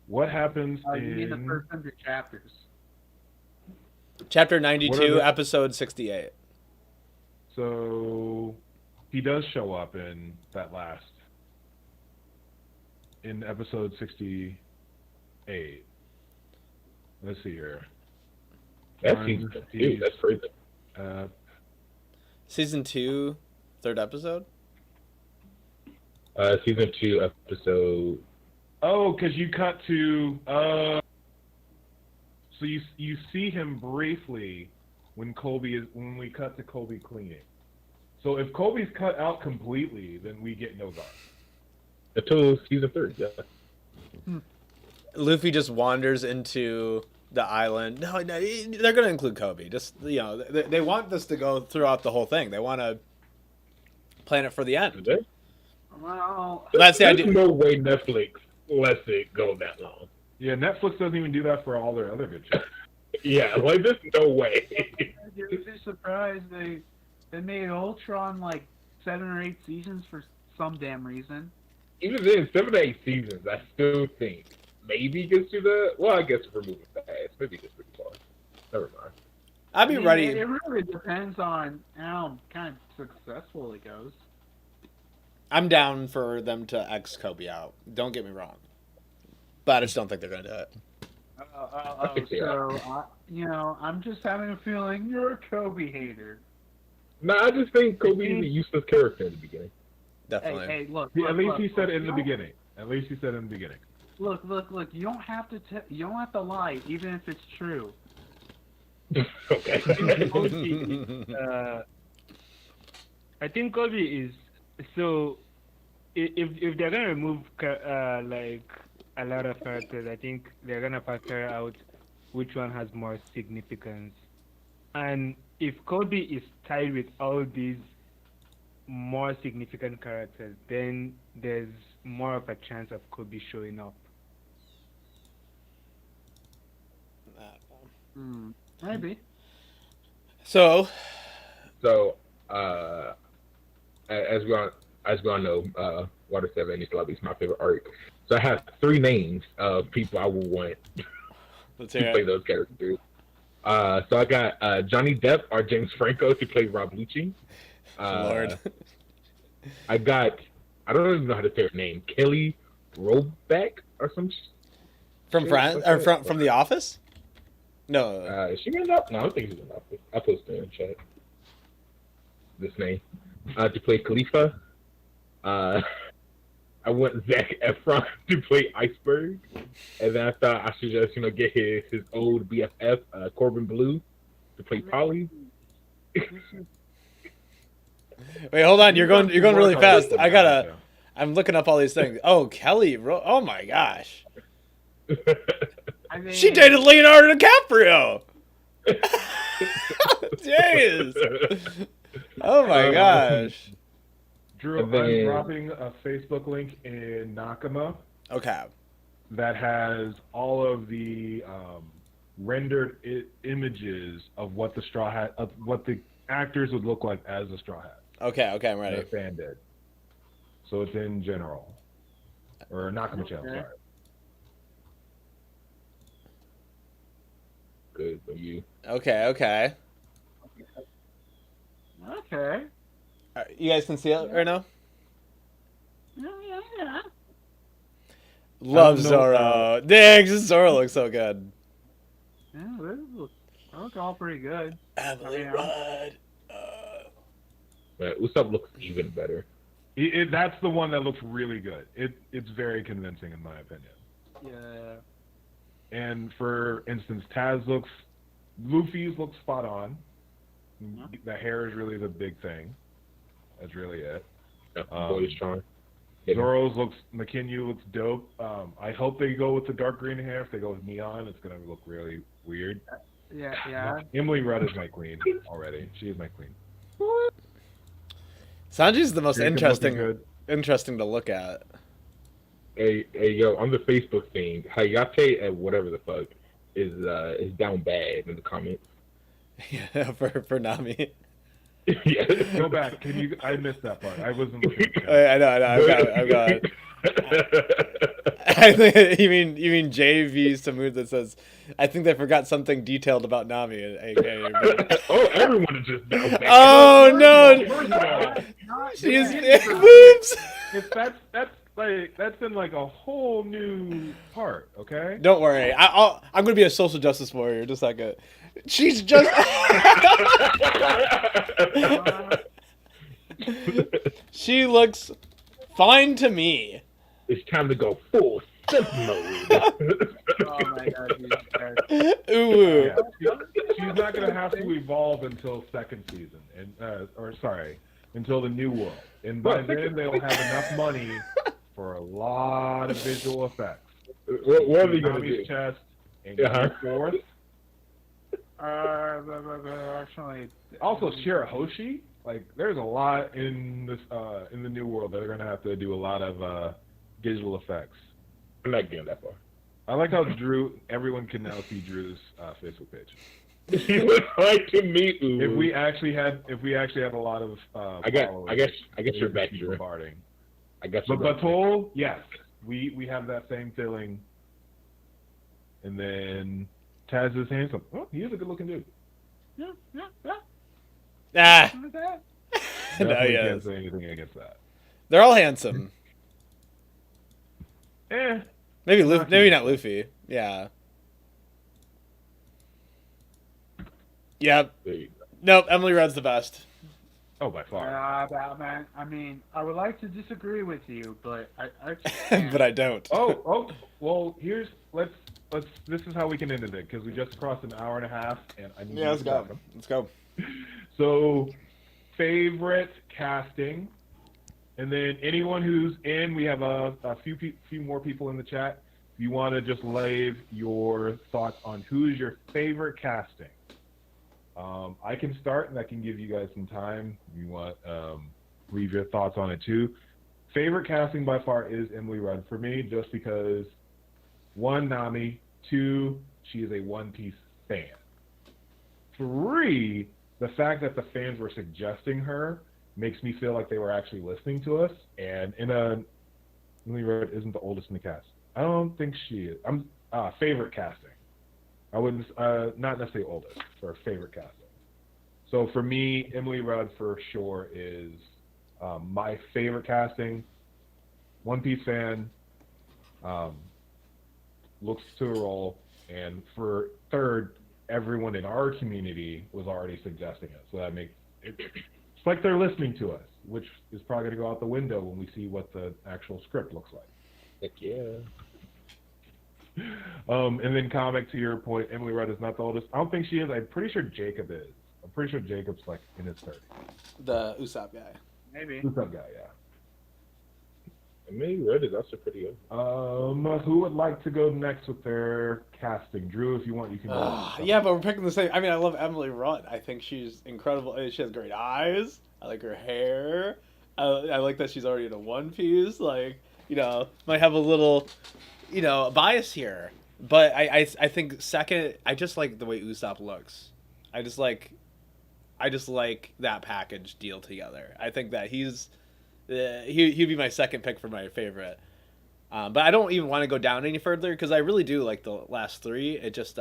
What happens You mean the in... first 100 chapters? Chapter What 92, are the- episode 68. So he does show up in that last... in episode 68. Let's see here. That One, seems two, confused. That's crazy. Season 2, third episode? Season 2, episode. Oh, because you cut to... so you see him briefly when we cut to Colby cleaning. So if Colby's cut out completely, then we get no Garp. Until season 3, yeah. Luffy just wanders into the island. No, they're going to include Kobe. Just, they want this to go throughout the whole thing. They want to plan it for the end. Today? Well, That's the There's idea. no way Netflix lets it go that long. Yeah, Netflix doesn't even do that for all their other good shows. Yeah, like there's no way. you'd be surprised they made Ultron like 7 or 8 seasons for some damn reason. Even then, 7 to 8 seasons, I still think maybe gets to the. Well, I guess if we're moving fast, maybe it's pretty far. Never mind. I'd be ready. It really depends on how kind of successful it goes. I'm down for them to X Kobe out. Don't get me wrong. But I just don't think they're going to do it. I'm just having a feeling you're a Kobe hater. No, I just think Kobe is a useless character in the beginning. Definitely. Hey, look. At least he said look, in the you beginning. At least he said in the beginning. Look. You don't have to lie, even if it's true. Okay. I think Kobe is so. If they're gonna remove like a lot of characters, I think they're gonna factor out which one has more significance. And if Kobe is tied with all these more significant characters, then there's more of a chance of Kobe showing up. Maybe. So, as we all know, Water 7 is probably my favorite arc. So I have 3 names of people I would want let's to hear play it. those characters. So I got Johnny Depp or James Franco to play Rob Lucci. Lord. I don't even know how to say her name. Kelly Roback or some. From France? Or from The Office? No. Is she in that? No, I don't think she's in that. I posted in chat this name to play Khalifa. I want Zac Efron to play Iceberg, and then I thought I should just get his old BFF Corbin Blue to play Polly. Wait, hold on. You're going really fast. I'm looking up all these things. Oh, Kelly. Oh my gosh. I mean, She dated Leonardo DiCaprio. Jeez. Oh my gosh. Drew, And then- I'm dropping a Facebook link in Nakama. Okay. that has all of the rendered images of what the Straw Hat, of what the actors would look like as the Straw Hat. Okay, I'm ready. The fan did. So it's in general. Or Nakama channel, sorry. Good for you. Okay. Okay. You guys can see it right now? Yeah. Love Zoro. Dang, Zoro looks so good. Yeah, they look all pretty good. Emily Rudd. But Usopp looks even better. That's the one that looks really good. It's very convincing in my opinion. Yeah. And for instance, Luffy's looks spot on. The hair is really the big thing. That's really it. Yeah, boy is strong. Mackenyu looks dope. I hope they go with the dark green hair. If they go with neon, it's gonna look really weird. Yeah. Emily Rudd is my queen already. She is my queen. Sanji's the most interesting to look at. Hey, yo, on the Facebook thing, Hayate and whatever the fuck is down bad in the comments. Yeah, for Nami. Yeah. Go back. Can you? I missed that part. I wasn't looking. I know. I've got it. I think you mean JV Samud that says, I think they forgot something detailed about Nami. Oh, everyone is just down bad. Oh no! She's boobs. That's in like a whole new part. Okay. Don't worry. I'm gonna be a social justice warrior, just like a. She's just. She looks fine to me. It's time to go full simp mode. Oh my god, Ooh. Yeah. She's not gonna have to evolve until second season, until the New World, and by then they'll have enough money for a lot of visual effects. What are they gonna do? Chest and fourth. Actually. Also, Shirahoshi. Like, there's a lot in this in the New World that they're gonna have to do a lot of visual effects. I'm not getting that far. I like how everyone can now see Drew's Facebook page. He looks like to me. Ooh. If we actually had a lot of I guess you're back, Drew. I guess. But Batol, yes, we have that same feeling. And then Taz is handsome. Oh, he is a good-looking dude. Yeah. Ah. No, Definitely yes. can't say anything against that. They're all handsome. Maybe not Luffy. Yeah. Yep. Nope. Emily Rudd's the best. Oh, by far. Man, I mean, I would like to disagree with you, but I But I don't. Oh, well, this is how we can end it, because we just crossed an hour and a half, and I need let's go. Let's go. So, favorite casting, and then anyone who's in, we have a few more people in the chat. If you want to just leave your thoughts on who's your favorite casting. I can start, and I can give you guys some time. If you want, leave your thoughts on it too. Favorite casting by far is Emily Rudd for me, just because 1, Nami, 2, she is a One Piece fan. 3, the fact that the fans were suggesting her makes me feel like they were actually listening to us. And Emily Rudd isn't the oldest in the cast. I don't think she is. Favorite casting. I wouldn't, not necessarily oldest, for favorite casting. So for me, Emily Rudd for sure is my favorite casting. One Piece fan, looks to a role, and for third, everyone in our community was already suggesting it. So that makes it's like they're listening to us, which is probably going to go out the window when we see what the actual script looks like. Heck yeah. And then comic, to your point, Emily Rudd is not the oldest. I don't think she is. I'm pretty sure Jacob is. I'm pretty sure Jacob's like in his 30s. The Usopp guy. Maybe. Usopp guy, yeah. Emily Rudd is also pretty good. Who would like to go next with their casting? Drew, if you want, you can go. Yeah, but we're picking the same. I mean, I love Emily Rudd. I think she's incredible. She has great eyes. I like her hair. I like that she's already in a One Piece. Like, might have a little bias here, but I think second, I just like the way Usopp looks. I just like that package deal together. I think that he'd be my second pick for my favorite. But I don't even want to go down any further because I really do like the last three. It just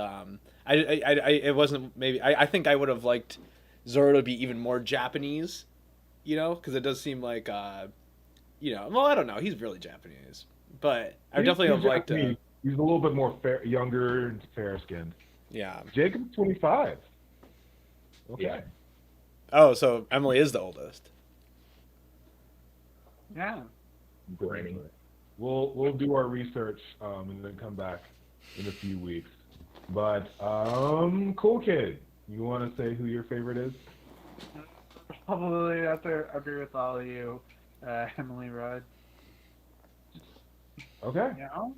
it wasn't maybe I think I would have liked Zoro to be even more Japanese, because it does seem like well, I don't know, he's really Japanese, but I definitely have liked. He's a little bit more younger and fair skinned. Yeah, Jacob's 25. Okay. Yeah. Oh, so Emily is the oldest. Yeah. Granny. We'll do our research and then come back in a few weeks. But Cool Kid, you want to say who your favorite is? Probably have to agree with all of you, Emily Rudd. Okay. Yeah.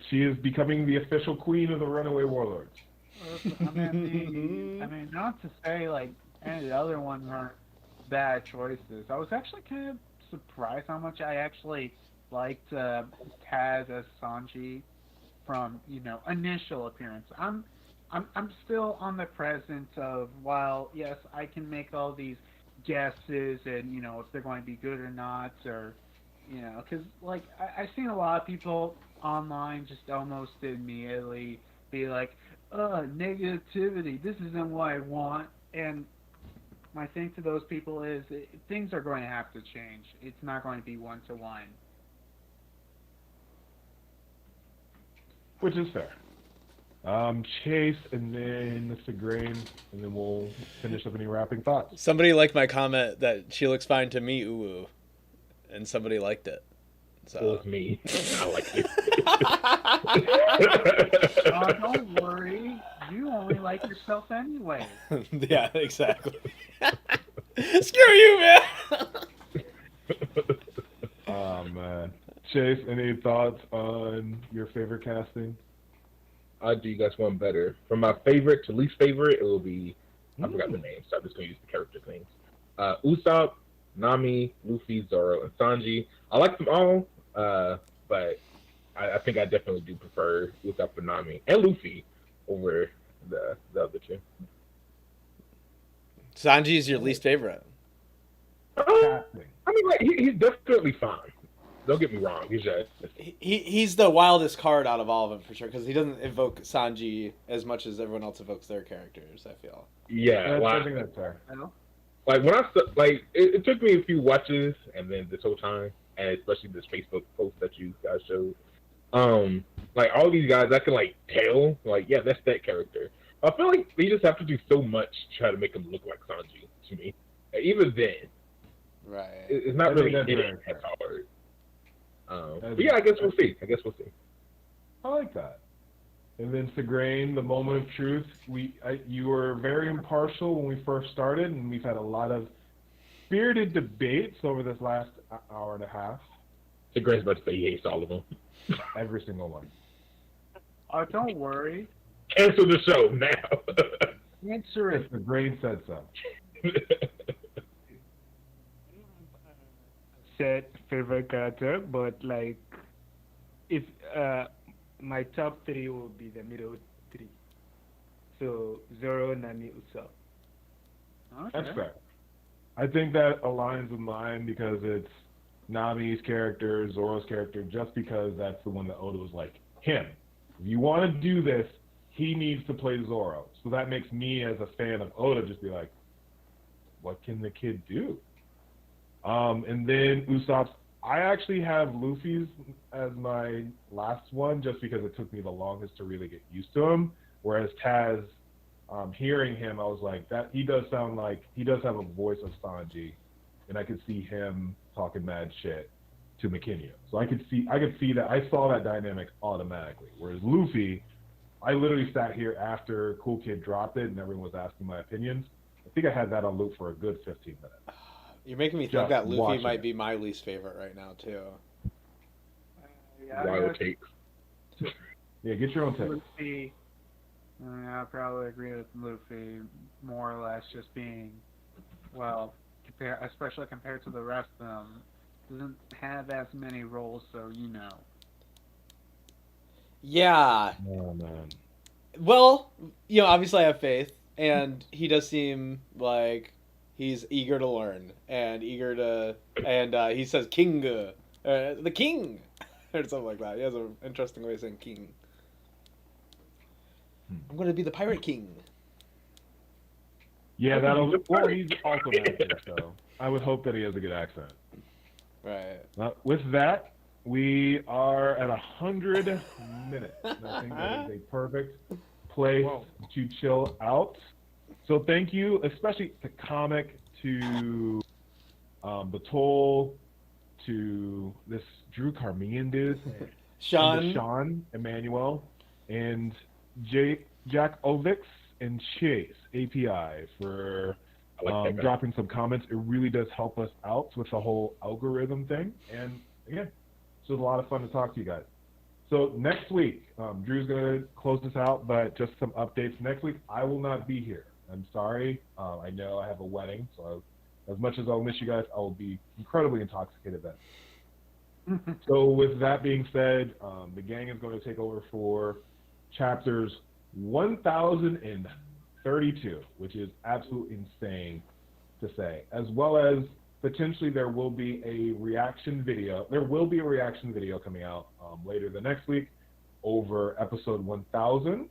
She is becoming the official queen of the Runaway Warlords. I mean, not to say like any of the other ones aren't bad choices. I was actually kind of surprised how much I actually liked Taz as Sanji from initial appearance. I'm still on the present of, while yes, I can make all these guesses and if they're going to be good or not, or because like I've seen a lot of people online just almost immediately be like, negativity, this isn't what I want. And my thing to those people is things are going to have to change. It's not going to be 1-to-1. Which is fair. Chase, and then Mr. Grain, and then we'll finish up any wrapping thoughts. Somebody liked my comment that she looks fine to me, ooh, and somebody liked it. So It was me. I like it. Don't worry. You only like yourself anyway. Yeah, exactly. Screw you, man. Oh, man. Chase, any thoughts on your favorite casting? I'll do you guys one better. From my favorite to least favorite, it will be, I forgot the names, so I'm just going to use the character names. Usopp, Nami, Luffy, Zoro, and Sanji. I like them all, but I think I definitely do prefer Usopp and Nami and Luffy over the other two. Sanji is your least favorite. I mean, like, he's definitely fine. Don't get me wrong. He's just he's the wildest card out of all of them for sure, because he doesn't evoke Sanji as much as everyone else evokes their characters. I feel. Yeah, I think that's fair. Like when it took me a few watches, and then this whole time, and especially this Facebook post that you guys showed. Like all these guys, I can like tell, like yeah, that's that character. I feel like they just have to do so much to try to make him look like Sanji to me. Even then, right? It's not really hitting as hard. But yeah, I guess we'll see. I like that. And then Segrain, the moment of truth. You were very impartial when we first started, and we've had a lot of spirited debates over this last hour and a half. Segrain's about to say he hates all of them. Every single one. Oh, don't worry. Cancel the show now. Answer it. Segrain said so. Said favorite character, but like if my top three will be the middle three. So Zoro, Nami, Usopp. Okay. That's fair. I think that aligns with mine because it's Nami's character, Zoro's character, just because that's the one that Oda was like, him. If you want to do this, he needs to play Zoro. So that makes me, as a fan of Oda, just be like, what can the kid do? And then Usopp's, I actually have Luffy's as my last one just because it took me the longest to really get used to him. Whereas Taz, hearing him, I was like, that he does sound like, he does have a voice of Sanji. And I could see him talking mad shit to Mackenyu. So I could see that, I saw that dynamic automatically. Whereas Luffy, I literally sat here after Cool Kid dropped it and everyone was asking my opinions. I think I had that on loop for a good 15 minutes. You're making me think that Luffy might be my least favorite right now too. Wild takes. Yeah, get your own take. Luffy, I probably agree with Luffy, more or less just being, well, especially compared to the rest of them, doesn't have as many roles, so you know. Yeah. Oh man. Well, obviously I have faith, and he does seem like he's eager to learn and he says king, the king, or something like that. He has an interesting way of saying king. I'm going to be the pirate king. Yeah, well, he's also an actor, so I would hope that he has a good accent. Right. With that, we are at 100 minutes. And I think that is a perfect place to chill out. So thank you, especially to Comic, to Batol, to this Drew Carmian dude, Sean Emmanuel, and Jack Ovix and Chase API for dropping some comments. It really does help us out with the whole algorithm thing. And again, this was a lot of fun to talk to you guys. So next week, Drew's going to close this out, but just some updates. Next week, I will not be here. I'm sorry. I know I have a wedding, so as much as I'll miss you guys, I will be incredibly intoxicated then. So with that being said, the gang is going to take over for chapters 1032, which is absolutely insane to say, as well as potentially there will be a reaction video. There will be a reaction video coming out later the next week over episode 1000,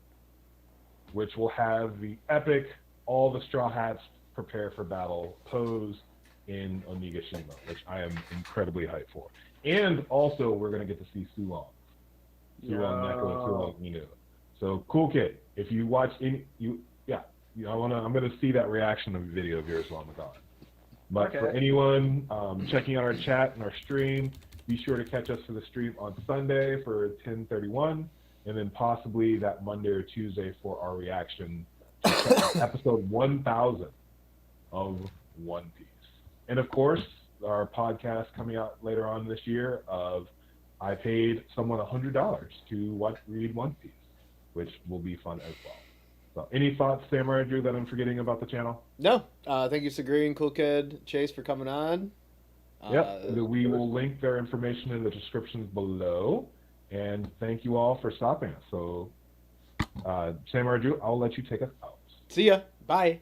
which will have the epic all the Straw Hats prepare for battle pose in Onigashima, which I am incredibly hyped for. And also we're going to get to see Suong Neko and Suong Inu. So cool kid. If you watch I'm going to see that reaction of video of yours while I'm gone. But for anyone checking out our chat and our stream, be sure to catch us for the stream on Sunday for 10:31, and then possibly that Monday or Tuesday for our reaction to episode 1000 of One Piece. And of course, our podcast coming out later on this year of I paid someone $100 to read One Piece, which will be fun as well. So, any thoughts, Samurai Drew, that I'm forgetting about the channel? No. Thank you, Sagreen, Cool Kid, Chase, for coming on. We will link their information in the descriptions below. And thank you all for stopping us. So, Samurai Drew, I'll let you take us out. See ya. Bye.